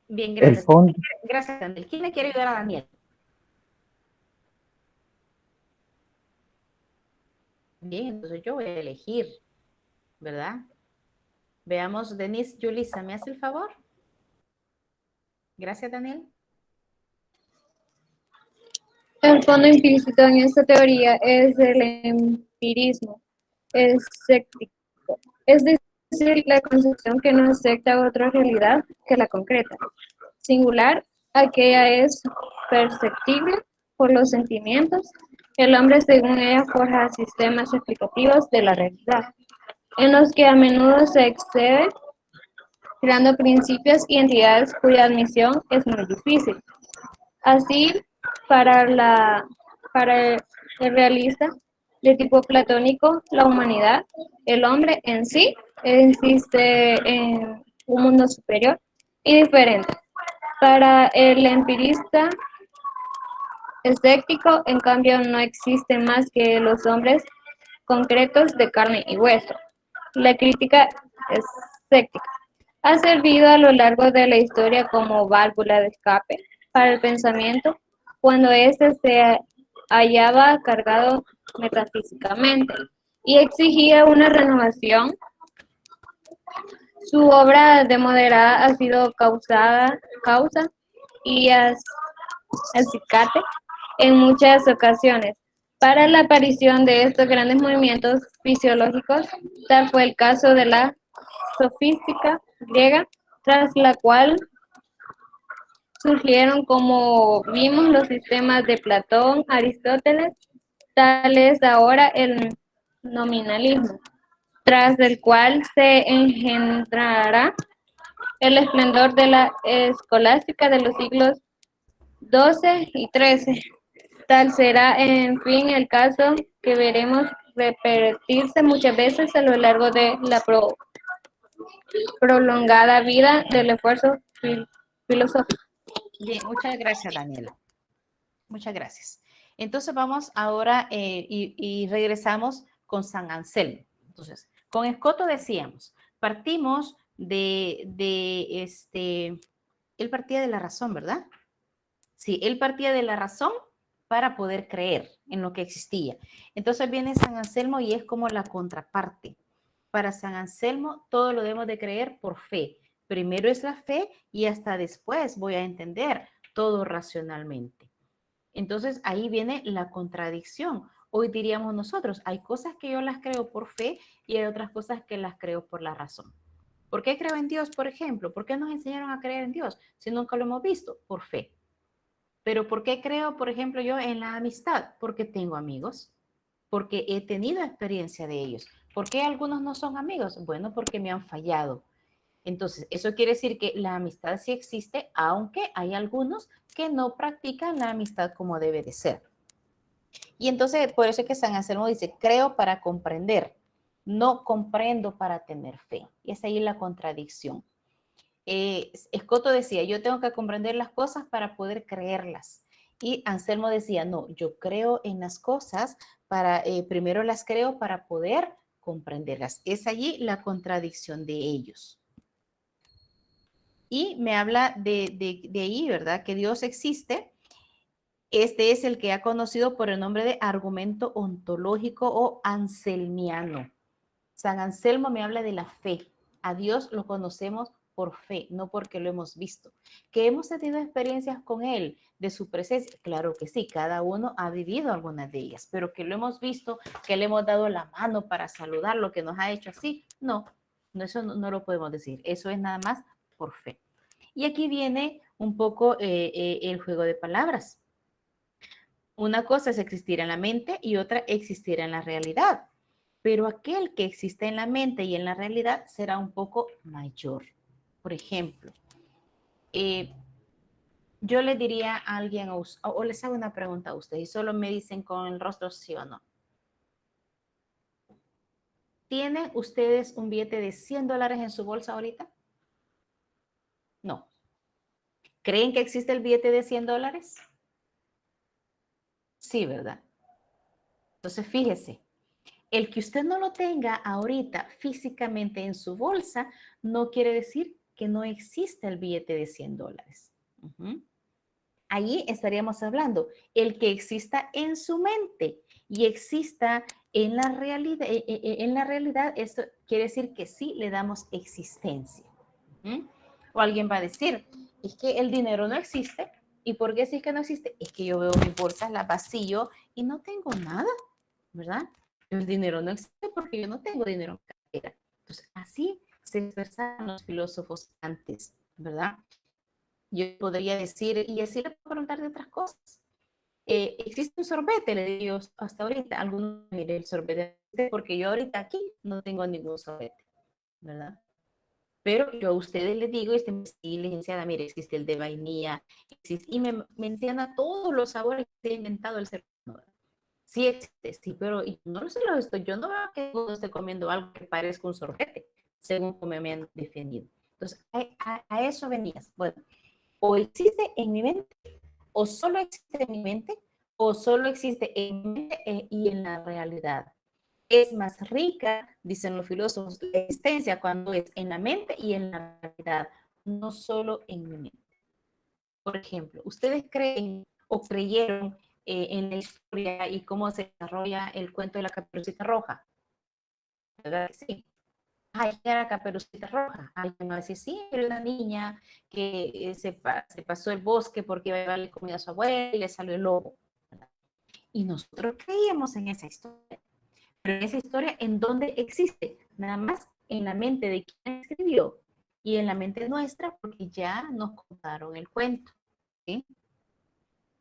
Bien, gracias. El fondo. Gracias, Daniel. ¿Quién le quiere ayudar a Daniel? Bien, entonces yo voy a elegir, ¿verdad? Veamos, Denise, Yulisa, ¿me hace el favor? Gracias, Daniel. El fondo implícito en esta teoría es el empirismo escéptico, es decir, la concepción que no acepta otra realidad que la concreta. Singular, aquella es perceptible por los sentimientos. El hombre, según ella, forja sistemas explicativos de la realidad, en los que a menudo se excede, creando principios y entidades cuya admisión es muy difícil. Así, para el realista de tipo platónico, la humanidad, el hombre en sí, existe en un mundo superior y diferente. Para el empirista escéptico, en cambio, no existe más que los hombres concretos de carne y hueso. La crítica escéptica ha servido a lo largo de la historia como válvula de escape para el pensamiento cuando éste se hallaba cargado metafísicamente y exigía una renovación. Su obra de moderada ha sido causa y acicate en muchas ocasiones para la aparición de estos grandes movimientos fisiológicos. Tal fue el caso de la sofística griega, tras la cual surgieron, como vimos, los sistemas de Platón, Aristóteles. Tal es ahora el nominalismo, tras el cual se engendrará el esplendor de la escolástica de los siglos 12 y 13. Tal será, en fin, el caso que veremos repetirse muchas veces a lo largo de la prolongada vida del esfuerzo filosófico. Bien, muchas gracias, Daniela. Muchas gracias. Entonces vamos ahora y regresamos con San Anselmo. Entonces, con Escoto decíamos, partimos él partía de la razón, ¿verdad? Sí, él partía de la razón para poder creer en lo que existía. Entonces viene San Anselmo y es como la contraparte. Para San Anselmo todo lo debemos de creer por fe. Primero es la fe y hasta después voy a entender todo racionalmente. Entonces ahí viene la contradicción. Hoy diríamos nosotros, hay cosas que yo las creo por fe y hay otras cosas que las creo por la razón. ¿Por qué creo en Dios, por ejemplo? ¿Por qué nos enseñaron a creer en Dios si nunca lo hemos visto? Por fe. Pero ¿por qué creo, por ejemplo, yo en la amistad? Porque tengo amigos, porque he tenido experiencia de ellos. ¿Por qué algunos no son amigos? Bueno, porque me han fallado. Entonces, eso quiere decir que la amistad sí existe, aunque hay algunos que no practican la amistad como debe de ser. Y entonces, por eso es que San Anselmo dice, creo para comprender, no comprendo para tener fe. Y es ahí la contradicción. Escoto decía, yo tengo que comprender las cosas para poder creerlas. Y Anselmo decía, no, yo creo en las cosas, primero las creo para poder comprenderlas. Es allí la contradicción de ellos. Y me habla de ahí, ¿verdad? Que Dios existe. Este es el que ha conocido por el nombre de argumento ontológico o anselmiano. San Anselmo me habla de la fe. A Dios lo conocemos por fe, no porque lo hemos visto. ¿Que hemos tenido experiencias con Él, de su presencia? Claro que sí, cada uno ha vivido algunas de ellas, pero que lo hemos visto, que le hemos dado la mano para saludar, lo que nos ha hecho así, no, eso no lo podemos decir. Eso es nada más por fe. Y aquí viene un poco el juego de palabras. Una cosa es existir en la mente y otra existir en la realidad. Pero aquel que existe en la mente y en la realidad será un poco mayor. Por ejemplo, yo le diría a alguien, o les hago una pregunta a ustedes, y solo me dicen con el rostro sí o no. ¿Tienen ustedes un billete de $100 en su bolsa ahorita? No. ¿Creen que existe el billete de $100? Sí, ¿verdad? Entonces, fíjese. El que usted no lo tenga ahorita físicamente en su bolsa no quiere decir que no existe el billete de $100. Allí estaríamos hablando, el que exista en su mente y exista en la realidad, esto quiere decir que sí le damos existencia. O alguien va a decir, es que el dinero no existe. ¿Y por qué sí que no existe? Es que yo veo mis bolsas, las vacío y no tengo nada, ¿verdad? El dinero no existe porque yo no tengo dinero en cartera. Entonces, así se expresaban los filósofos antes, ¿verdad? Yo podría decir, y así le puedo preguntar de otras cosas. ¿Existe un sorbete? Le digo hasta ahorita. Algunos mire el sorbete, porque yo ahorita aquí no tengo ningún sorbete, ¿verdad? Pero yo a ustedes les digo, sí, licenciada, mire, existe el de vainilla, existe, y me menciona todos los sabores que ha inventado el ser humano. Sí existe, sí, pero no se lo estoy, yo no veo que esté comiendo algo que parezca un sorbete, según como me han definido. Entonces, a eso venías. Bueno, o existe en mi mente, o solo existe en mi mente, o solo existe en mi mente y en la realidad. Es más rica, dicen los filósofos, la existencia cuando es en la mente y en la realidad, no solo en mi mente. Por ejemplo, ¿ustedes creen o creyeron en la historia y cómo se desarrolla el cuento de la Caperucita Roja? ¿Verdad que sí? Ay, era Caperucita Roja. Alguien va a decir, sí, era una niña que se pasó el bosque porque iba a llevarle comida a su abuela y le salió el lobo. ¿Verdad? Y nosotros creíamos en esa historia. Pero en esa historia, ¿en dónde existe? Nada más en la mente de quien escribió y en la mente nuestra porque ya nos contaron el cuento. ¿Sí?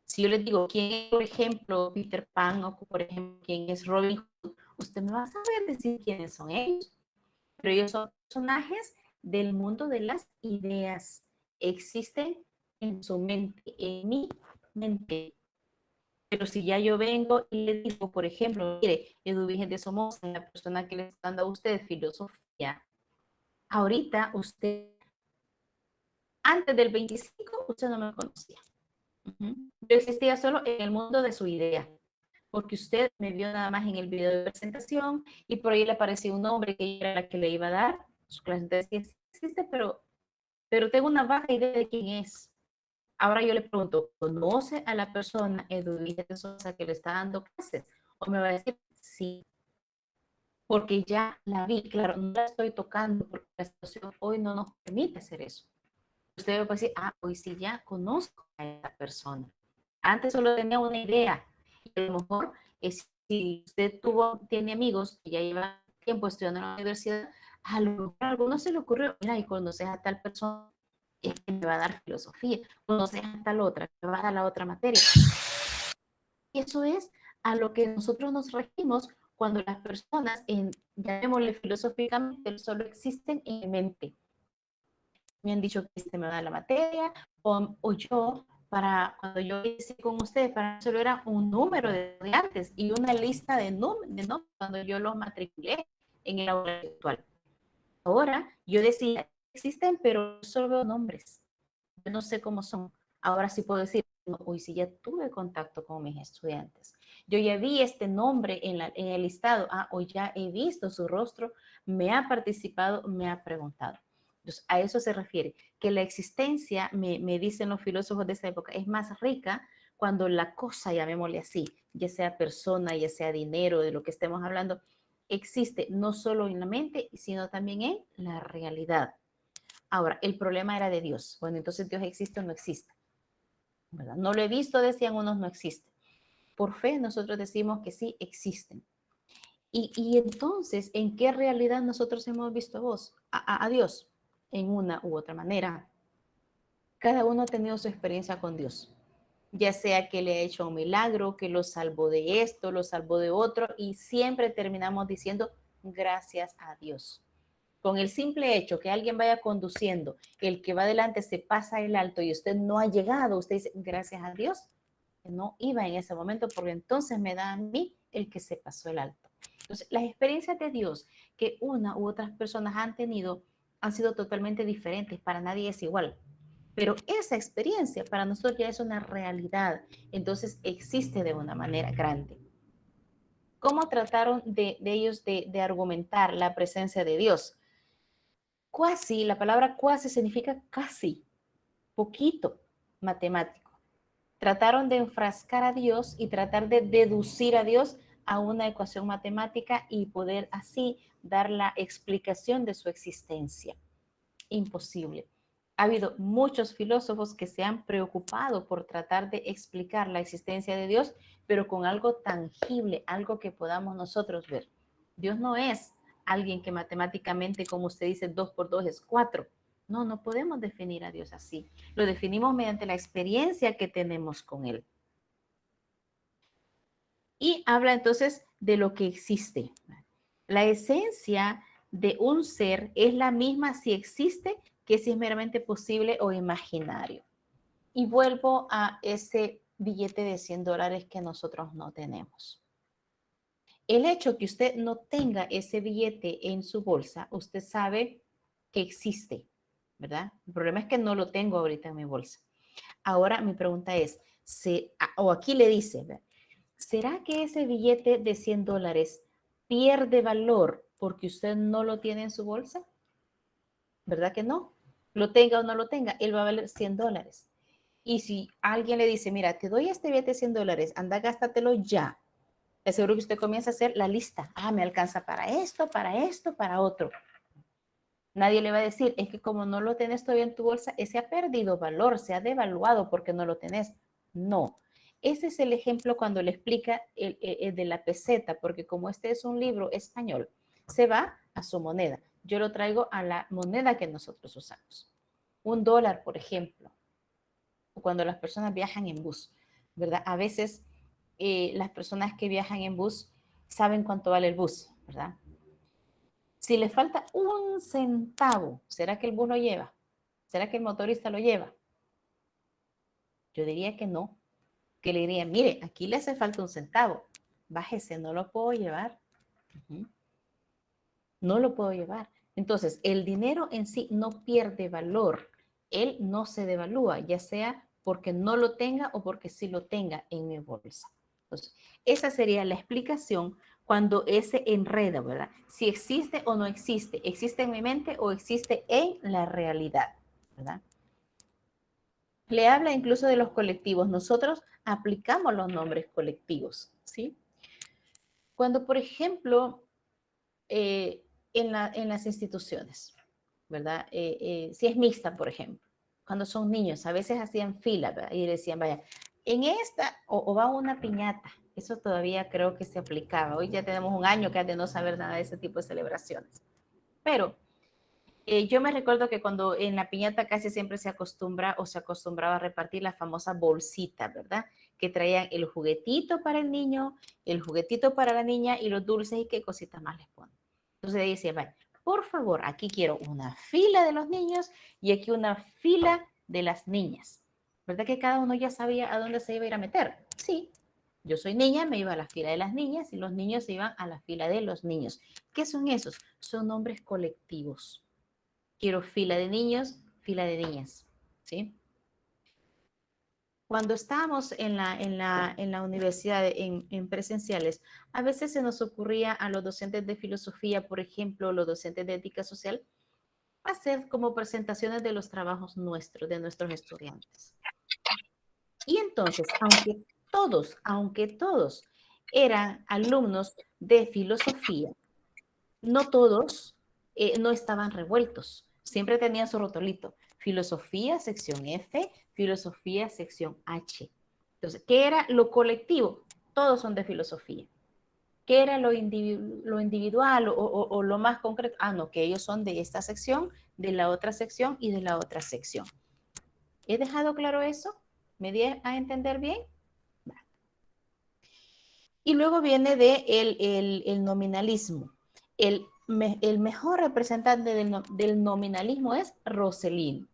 Si yo les digo quién es, por ejemplo, Peter Pan o, por ejemplo, quién es Robin Hood, usted me va a saber decir quiénes son ellos. Pero ellos son personajes del mundo de las ideas. Existen en su mente, en mí mente. Pero si ya yo vengo y le digo, por ejemplo, mire, Edu Vigente Somoza, la persona que le está dando a usted filosofía, ahorita usted, antes del 25, usted no me conocía. Yo existía solo en el mundo de su idea, porque usted me vio nada más en el video de presentación y por ahí le apareció un nombre que era la que le iba a dar su clase. Entonces, existe, pero tengo una baja idea de quién es. Ahora yo le pregunto, ¿conoce a la persona Edu Vigente Somoza que le está dando clases? O me va a decir, sí, porque ya la vi. Claro, no la estoy tocando porque la situación hoy no nos permite hacer eso. Usted va a decir, hoy sí ya conozco a esa persona. Antes solo tenía una idea. Y a lo mejor, si usted tiene amigos que ya llevan tiempo estudiando en la universidad, a lo mejor a algunos se le ocurrió, mira, y conoces a tal persona, es que me va a dar filosofía. Conoces a tal otra, me va a dar la otra materia. Y eso es a lo que nosotros nos regimos cuando las personas, llamémosle filosóficamente, solo existen en mi mente. Me han dicho que me da la materia, o yo, para cuando yo hice con ustedes, para mí solo era un número de estudiantes y una lista de nombres cuando yo los matriculé en el aula virtual. Ahora yo decía, existen, pero solo veo nombres. Yo no sé cómo son. Ahora sí puedo decir, hoy sí ya tuve contacto con mis estudiantes. Yo ya vi este nombre en el listado. Hoy ya he visto su rostro, me ha participado, me ha preguntado. Entonces, a eso se refiere, que la existencia, me dicen los filósofos de esa época, es más rica cuando la cosa, llamémosle así, ya sea persona, ya sea dinero, de lo que estemos hablando, existe no solo en la mente, sino también en la realidad. Ahora, el problema era de Dios. Bueno, entonces Dios existe o no existe, ¿verdad? No lo he visto, decían unos, no existe. Por fe nosotros decimos que sí existen. Y entonces, ¿en qué realidad nosotros hemos visto a Dios? En una u otra manera. Cada uno ha tenido su experiencia con Dios, ya sea que le ha hecho un milagro, que lo salvó de esto, lo salvó de otro, y siempre terminamos diciendo gracias a Dios. Con el simple hecho que alguien vaya conduciendo, el que va adelante se pasa el alto y usted no ha llegado, usted dice gracias a Dios que no iba en ese momento, porque entonces me da a mí el que se pasó el alto. Entonces, las experiencias de Dios que una u otras personas han tenido han sido totalmente diferentes, para nadie es igual. Pero esa experiencia para nosotros ya es una realidad, entonces existe de una manera grande. ¿Cómo trataron de ellos de argumentar la presencia de Dios? Cuasi, la palabra cuasi significa casi, poquito, matemático. Trataron de enfrascar a Dios y tratar de deducir a Dios a una ecuación matemática y poder así dar la explicación de su existencia. Imposible. Ha habido muchos filósofos que se han preocupado por tratar de explicar la existencia de Dios, pero con algo tangible, algo que podamos nosotros ver. Dios no es alguien que matemáticamente, como usted dice, 2 por 2 es 4. No, no podemos definir a Dios así. Lo definimos mediante la experiencia que tenemos con Él. Y habla entonces de lo que existe. La esencia de un ser es la misma si existe que si es meramente posible o imaginario. Y vuelvo a ese billete de $100 que nosotros no tenemos. El hecho que usted no tenga ese billete en su bolsa, usted sabe que existe, ¿verdad? El problema es que no lo tengo ahorita en mi bolsa. Ahora mi pregunta es, o aquí le dice, ¿verdad? ¿Será que ese billete de $100 pierde valor porque usted no lo tiene en su bolsa? ¿Verdad que no? Lo tenga o no lo tenga, él va a valer $100. Y si alguien le dice, mira, te doy este billete de $100, anda, gástatelo ya. Le aseguro que usted comienza a hacer la lista. Me alcanza para esto, para otro. Nadie le va a decir, es que como no lo tenés todavía en tu bolsa, ese ha perdido valor, se ha devaluado porque no lo tenés. No. Ese es el ejemplo cuando le explica el de la peseta, porque como este es un libro español, se va a su moneda. Yo lo traigo a la moneda que nosotros usamos. $1, por ejemplo. Cuando las personas viajan en bus, ¿verdad? A veces las personas que viajan en bus saben cuánto vale el bus, ¿verdad? Si le falta un centavo, ¿será que el bus lo lleva? ¿Será que el motorista lo lleva? Yo diría que no. que le dirían, mire, aquí le hace falta 1 centavo, bájese, no lo puedo llevar. No lo puedo llevar. Entonces, el dinero en sí no pierde valor, él no se devalúa, ya sea porque no lo tenga o porque sí lo tenga en mi bolsa. Entonces, esa sería la explicación cuando ese enredo, ¿verdad? Si existe o no existe, existe en mi mente o existe en la realidad, ¿verdad? Le habla incluso de los colectivos. Nosotros aplicamos los nombres colectivos, ¿sí? Cuando, por ejemplo, en las instituciones, ¿verdad? Si es mixta, por ejemplo, cuando son niños, a veces hacían fila, ¿verdad? Y decían, vaya, en esta, o va una piñata, eso todavía creo que se aplicaba. Hoy ya tenemos 1 año que has de no saber nada de ese tipo de celebraciones. Pero yo me recuerdo que cuando en la piñata casi siempre se acostumbra o se acostumbraba a repartir la famosa bolsita, ¿verdad? Que traían el juguetito para el niño, el juguetito para la niña y los dulces y qué cositas más les ponen. Entonces decía, vale, por favor, aquí quiero una fila de los niños y aquí una fila de las niñas. ¿Verdad que cada uno ya sabía a dónde se iba a ir a meter? Sí. Yo soy niña, me iba a la fila de las niñas y los niños se iban a la fila de los niños. ¿Qué son esos? Son nombres colectivos. Quiero fila de niños, fila de niñas, ¿sí? Cuando estábamos en la universidad en presenciales, a veces se nos ocurría a los docentes de filosofía, por ejemplo, los docentes de ética social, hacer como presentaciones de los trabajos nuestros, de nuestros estudiantes. Y entonces, aunque todos eran alumnos de filosofía, no todos no estaban revueltos. Siempre tenían su rotolito. Filosofía, sección F, filosofía, sección H. Entonces, ¿qué era lo colectivo? Todos son de filosofía. ¿Qué era lo individual o lo más concreto? Ah, no, que ellos son de esta sección, de la otra sección y de la otra sección. ¿He dejado claro eso? ¿Me di a entender bien? Vale. Y luego viene el nominalismo. El mejor representante del nominalismo es Rossellini.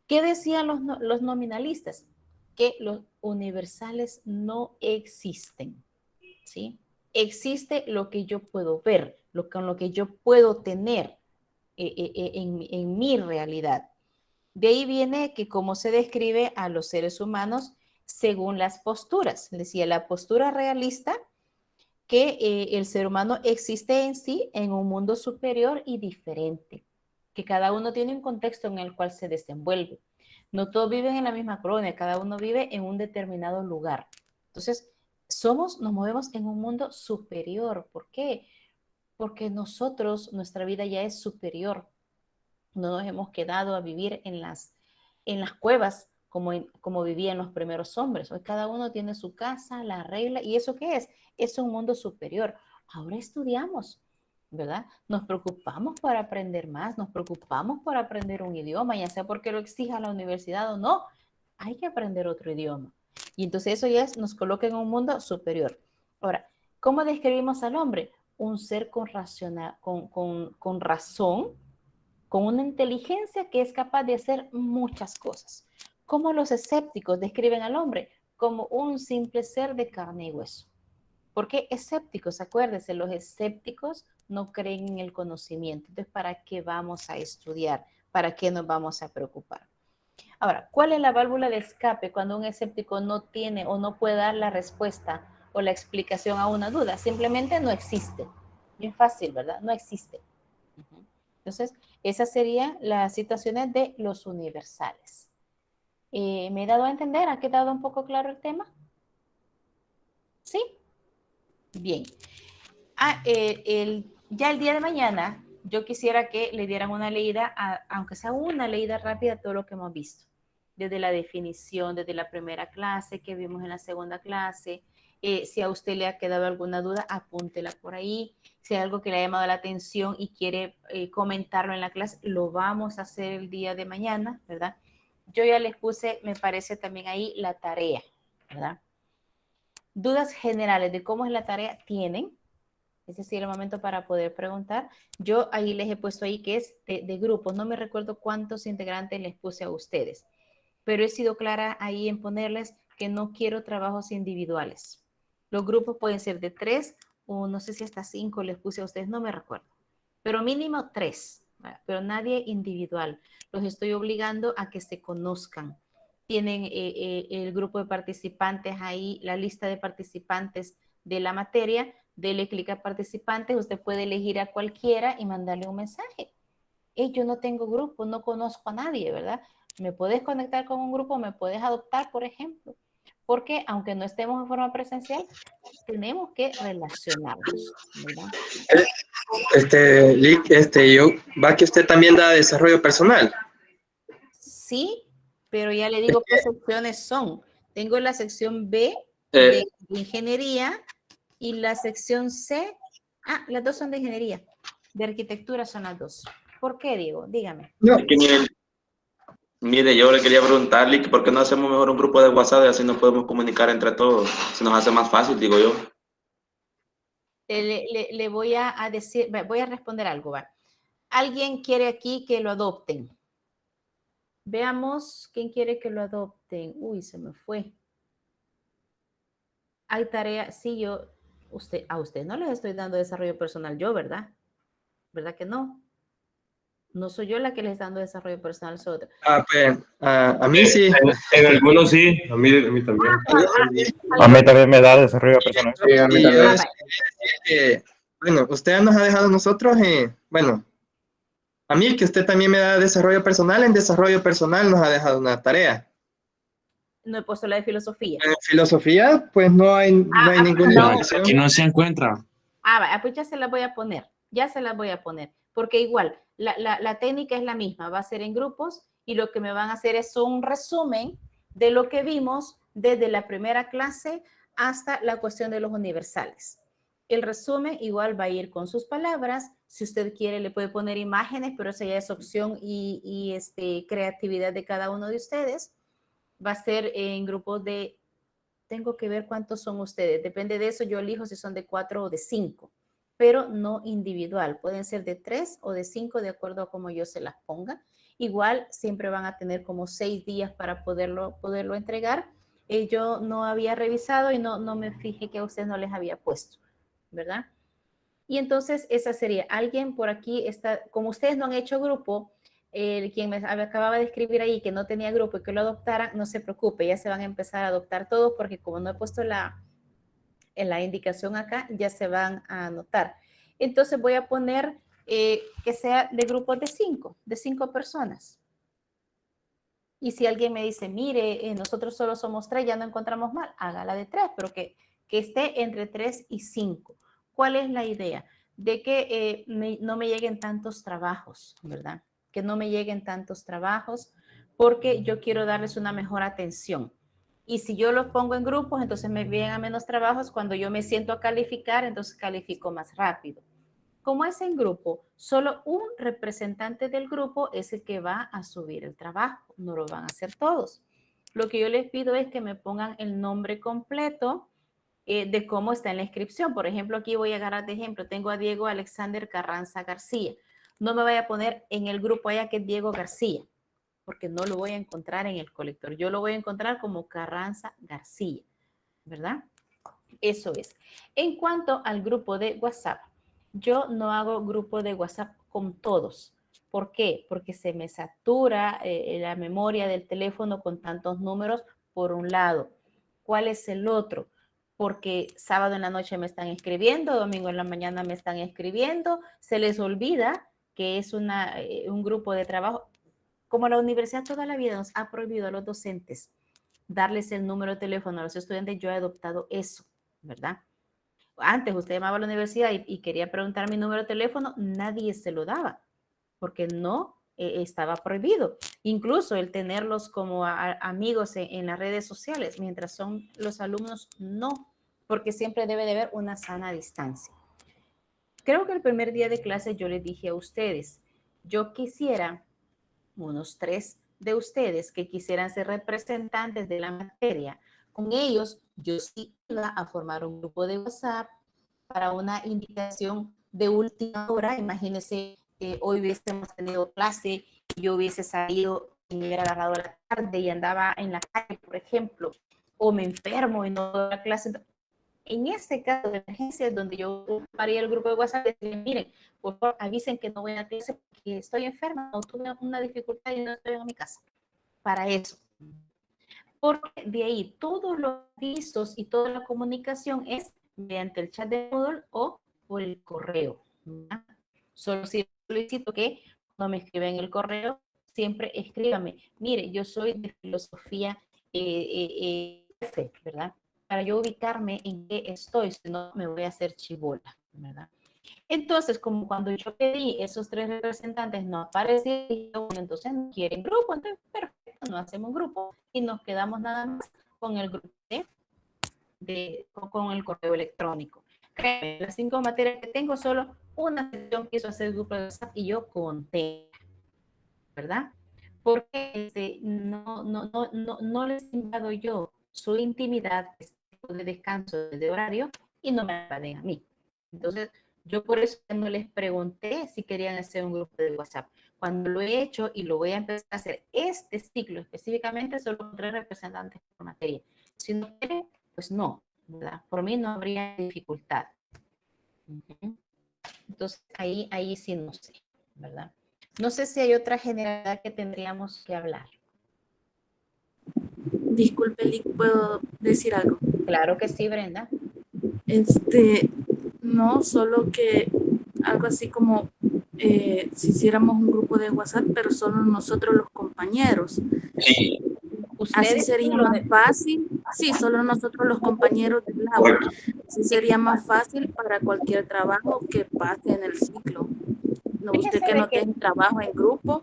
¿Qué decían los nominalistas? Que los universales no existen, ¿sí? Existe lo que yo puedo ver, con lo que yo puedo tener en mi realidad. De ahí viene que cómo se describe a los seres humanos según las posturas. Decía, la postura realista, que el ser humano existe en sí en un mundo superior y diferente, que cada uno tiene un contexto en el cual se desenvuelve. No todos viven en la misma colonia, cada uno vive en un determinado lugar. Entonces, nos movemos en un mundo superior. ¿Por qué? Porque nuestra vida ya es superior. No nos hemos quedado a vivir en las cuevas como vivían los primeros hombres. Hoy cada uno tiene su casa, la regla, ¿y eso qué es? Es un mundo superior. Ahora estudiamos, ¿verdad? Nos preocupamos por aprender más, nos preocupamos por aprender un idioma, ya sea porque lo exija la universidad o no, hay que aprender otro idioma. Y entonces eso ya nos coloca en un mundo superior. Ahora, ¿cómo describimos al hombre? Un ser con razón, con una inteligencia que es capaz de hacer muchas cosas. Como los escépticos describen al hombre como un simple ser de carne y hueso. ¿Por qué escépticos? Acuérdense, los escépticos no creen en el conocimiento. Entonces, ¿para qué vamos a estudiar? ¿Para qué nos vamos a preocupar? Ahora, ¿cuál es la válvula de escape cuando un escéptico no tiene o no puede dar la respuesta o la explicación a una duda? Simplemente no existe. Bien fácil, ¿verdad? No existe. Entonces, esas serían las situaciones de los universales. ¿Me he dado a entender? ¿Ha quedado un poco claro el tema? ¿Sí? Bien. Ya el día de mañana, yo quisiera que le dieran una leída, aunque sea una leída rápida, a todo lo que hemos visto. Desde la definición, desde la primera clase que vimos en la segunda clase. Si a usted le ha quedado alguna duda, apúntela por ahí. Si hay algo que le ha llamado la atención y quiere comentarlo en la clase, lo vamos a hacer el día de mañana, ¿verdad? Yo ya les puse, me parece también ahí, la tarea, ¿verdad? Dudas generales de cómo es la tarea tienen. Ese sí es el momento para poder preguntar. Yo ahí les he puesto ahí que es de grupos. No me recuerdo cuántos integrantes les puse a ustedes, pero he sido clara ahí en ponerles que no quiero trabajos individuales. Los grupos pueden ser de 3 o no sé si hasta 5 les puse a ustedes, no me recuerdo. Pero mínimo 3, pero nadie individual. Los estoy obligando a que se conozcan. Tienen el grupo de participantes ahí, la lista de participantes de la materia. Dele clic a participantes, usted puede elegir a cualquiera y mandarle un mensaje. Yo no tengo grupo, no conozco a nadie, ¿verdad? Me puedes conectar con un grupo, me puedes adoptar, por ejemplo. Porque aunque no estemos en forma presencial, tenemos que relacionarnos, ¿verdad? Va que usted también da desarrollo personal. Sí, pero ya le digo qué secciones son. Tengo la sección B de ingeniería y la sección C. Las dos son de ingeniería. De arquitectura son las dos. ¿Por qué, Diego? Dígame. No. Es que mire, yo le quería preguntarle que por qué no hacemos mejor un grupo de WhatsApp y así nos podemos comunicar entre todos. Se nos hace más fácil, digo yo. Le voy a decir, voy a responder algo, ¿va? ¿Alguien quiere aquí que lo adopten? Veamos quién quiere que lo adopten. Uy, se me fue. Hay tarea, sí, a usted no les estoy dando desarrollo personal yo, ¿verdad? ¿Verdad que no? No soy yo la que les está dando desarrollo personal, soy otra. Pues, a mí sí. En algunos sí, a mí también. A mí también me da desarrollo personal. Sí, a mí también. Bueno, usted nos ha dejado a nosotros, bueno, a mí que usted también me da desarrollo personal, en desarrollo personal nos ha dejado una tarea. No he puesto la de filosofía. En filosofía, pues no hay ninguna. Aquí no se encuentra. Pues ya se las voy a poner. Ya se las voy a poner. Porque igual, la técnica es la misma. Va a ser en grupos y lo que me van a hacer es un resumen de lo que vimos desde la primera clase hasta la cuestión de los universales. El resumen igual va a ir con sus palabras. Si usted quiere, le puede poner imágenes, pero esa ya es opción y creatividad de cada uno de ustedes. Va a ser en grupos de, tengo que ver cuántos son ustedes. Depende de eso, yo elijo si son de 4 o de 5, pero no individual. Pueden ser de 3 o de 5, de acuerdo a cómo yo se las ponga. Igual siempre van a tener como 6 días para poderlo entregar. Yo no había revisado y no me fijé que a ustedes no les había puesto, ¿verdad? Y entonces esa sería, alguien por aquí está, como ustedes no han hecho grupo, quien me acababa de escribir ahí que no tenía grupo y que lo adoptaran, no se preocupe, ya se van a empezar a adoptar todos porque como no he puesto en la indicación acá, ya se van a anotar. Entonces voy a poner que sea de grupos de 5 personas. Y si alguien me dice, mire, nosotros solo somos 3, ya no encontramos mal, hágala de 3, pero que esté entre 3 y 5. ¿Cuál es la idea? De que no me lleguen tantos trabajos, ¿verdad? Que no me lleguen tantos trabajos porque yo quiero darles una mejor atención. Y si yo los pongo en grupos, entonces me vienen a menos trabajos. Cuando yo me siento a calificar, entonces califico más rápido. Como es en grupo, solo un representante del grupo es el que va a subir el trabajo. No lo van a hacer todos. Lo que yo les pido es que me pongan el nombre completo de cómo está en la inscripción. Por ejemplo, aquí voy a agarrar de ejemplo. Tengo a Diego Alexander Carranza García. No me vaya a poner en el grupo allá que es Diego García, porque no lo voy a encontrar en el colector. Yo lo voy a encontrar como Carranza García, ¿verdad? Eso es. En cuanto al grupo de WhatsApp, yo no hago grupo de WhatsApp con todos. ¿Por qué? Porque se me satura la memoria del teléfono con tantos números, por un lado. ¿Cuál es el otro? Porque sábado en la noche me están escribiendo, domingo en la mañana me están escribiendo, se les olvida que es un grupo de trabajo. Como la universidad toda la vida nos ha prohibido a los docentes darles el número de teléfono a los estudiantes, yo he adoptado eso, ¿verdad? Antes usted llamaba a la universidad y quería preguntar mi número de teléfono, nadie se lo daba, porque no estaba prohibido. Incluso el tenerlos como amigos en las redes sociales, mientras son los alumnos, no, porque siempre debe de haber una sana distancia. Creo que el primer día de clase yo les dije a ustedes, yo quisiera unos 3 de ustedes que quisieran ser representantes de la materia. Con ellos yo sí iba a formar un grupo de WhatsApp para una invitación de última hora. Imagínense que hoy hubiésemos tenido clase y yo hubiese salido y me hubiera agarrado la tarde y andaba en la calle, por ejemplo, o me enfermo y no doy la clase. En este caso de emergencia es donde yo ocuparía el grupo de WhatsApp y decir, miren, por favor, avisen que no voy a clase porque estoy enferma o tuve una dificultad y no estoy en mi casa. Para eso. Porque de ahí todos los avisos y toda la comunicación es mediante el chat de Moodle o por el correo, ¿verdad? Solo si solicito que cuando me escriben el correo, siempre escríbame, mire, yo soy de filosofía ¿verdad? Para yo ubicarme en qué estoy, si no me voy a hacer chibola, ¿verdad? Entonces, como cuando yo pedí esos 3 representantes no aparecieron, entonces no quieren grupo, entonces perfecto, no hacemos grupo y nos quedamos nada más con el grupo con el correo electrónico. Créeme, las 5 materias que tengo, solo una sesión quiso hacer el grupo de WhatsApp y yo conté, ¿verdad? Porque no les invado yo su intimidad de descanso de horario y no me invaden a mí. Entonces, yo por eso no les pregunté si querían hacer un grupo de WhatsApp. Cuando lo he hecho y lo voy a empezar a hacer este ciclo específicamente, solo con 3 representantes por materia. Si no quieren, pues no, ¿verdad? Por mí no habría dificultad. Entonces, ahí sí no sé, ¿verdad? No sé si hay otra generalidad que tendríamos que hablar. Disculpe, Lick, ¿puedo decir algo? Claro que sí, Brenda. No, solo que algo así como si hiciéramos un grupo de WhatsApp, pero solo nosotros los compañeros. Sí. Así sería más fácil. Sí, solo nosotros los compañeros del aula. Así sería más fácil para cualquier trabajo que pase en el ciclo. No, usted que no tiene trabajo en grupo,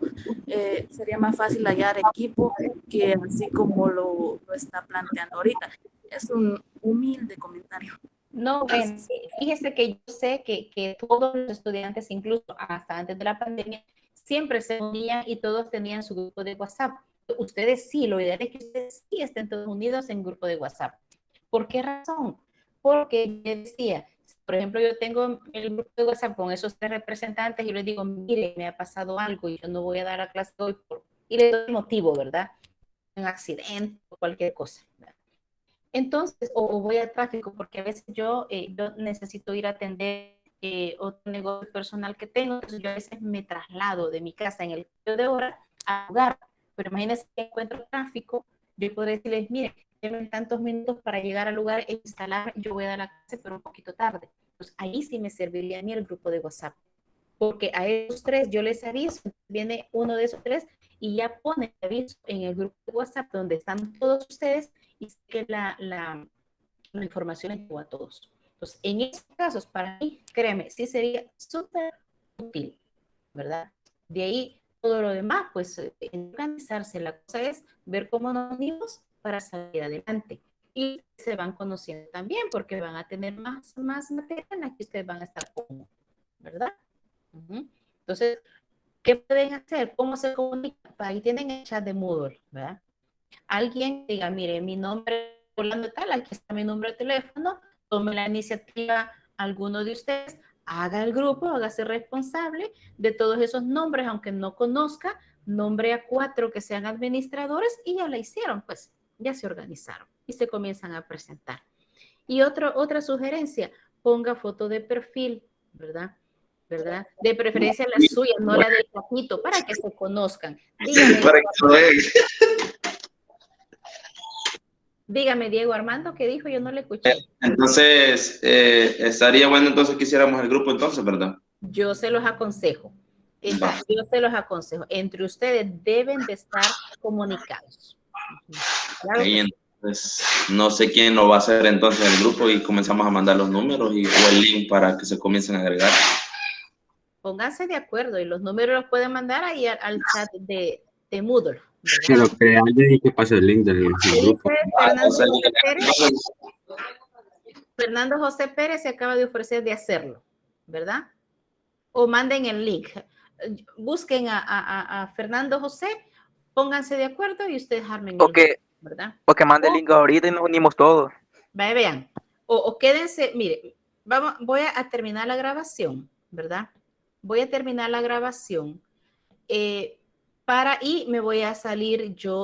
sería más fácil hallar equipo que así como lo está planteando ahorita. Es un humilde comentario. No, bueno, fíjese que yo sé que todos los estudiantes, incluso hasta antes de la pandemia, siempre se unían y todos tenían su grupo de WhatsApp. Ustedes sí, lo ideal es que ustedes sí estén todos unidos en grupo de WhatsApp. ¿Por qué razón? Porque yo decía, por ejemplo, yo tengo el grupo de WhatsApp con esos 3 representantes y les digo, mire, me ha pasado algo y yo no voy a dar a clase hoy y les doy motivo, ¿verdad? Un accidente o cualquier cosa, ¿verdad? Entonces, o voy al tráfico, porque a veces yo necesito ir a atender otro negocio personal que tengo, entonces yo a veces me traslado de mi casa en el periodo de hora al lugar, pero imagínense que encuentro tráfico, yo podría decirles, mire, lleven tantos minutos para llegar al lugar e instalar, yo voy a dar la clase, pero un poquito tarde. Pues ahí sí me serviría a mí el grupo de WhatsApp, porque a esos 3 yo les aviso, viene uno de esos 3 y ya pone el aviso en el grupo de WhatsApp donde están todos ustedes y que la información llegó a todos. Entonces, en estos casos, para mí, créeme, sí sería súper útil, ¿verdad? De ahí, todo lo demás, pues, organizarse. La cosa es ver cómo nos unimos para salir adelante. Y se van conociendo también, porque van a tener más materia en la que ustedes van a estar cómodos, ¿verdad? Entonces, ¿qué pueden hacer? ¿Cómo se comunican? Ahí tienen el chat de Moodle, ¿verdad? Alguien diga, mire, mi nombre es Orlando tal, aquí está mi número de teléfono, tome la iniciativa alguno de ustedes, haga el grupo, hágase responsable de todos esos nombres, aunque no conozca, nombre a 4 que sean administradores y ya la hicieron, pues ya se organizaron y se comienzan a presentar. Y otra sugerencia, ponga foto de perfil, ¿verdad? De preferencia la suya, no la del Paquito, para que se conozcan. Dígame, Diego Armando, ¿qué dijo? Yo no le escuché. Entonces, estaría bueno entonces que hiciéramos el grupo entonces, ¿verdad? Yo se los aconsejo. Yo se los aconsejo. Entre ustedes deben de estar comunicados. Claro okay, entonces, no sé quién lo va a hacer entonces el grupo y comenzamos a mandar los números o el link para que se comiencen a agregar. Pónganse de acuerdo y los números los pueden mandar ahí al chat de Moodle. Que lo crea alguien y que pase el link del grupo. Fernando José Pérez se acaba de ofrecer de hacerlo, ¿verdad? O manden el link. Busquen a Fernando José, pónganse de acuerdo y ustedes armen el link, ¿verdad? O que mande el link ahorita y nos unimos todos. Vean. O quédense, mire, voy a terminar la grabación, ¿verdad? Voy a terminar la grabación y me voy a salir yo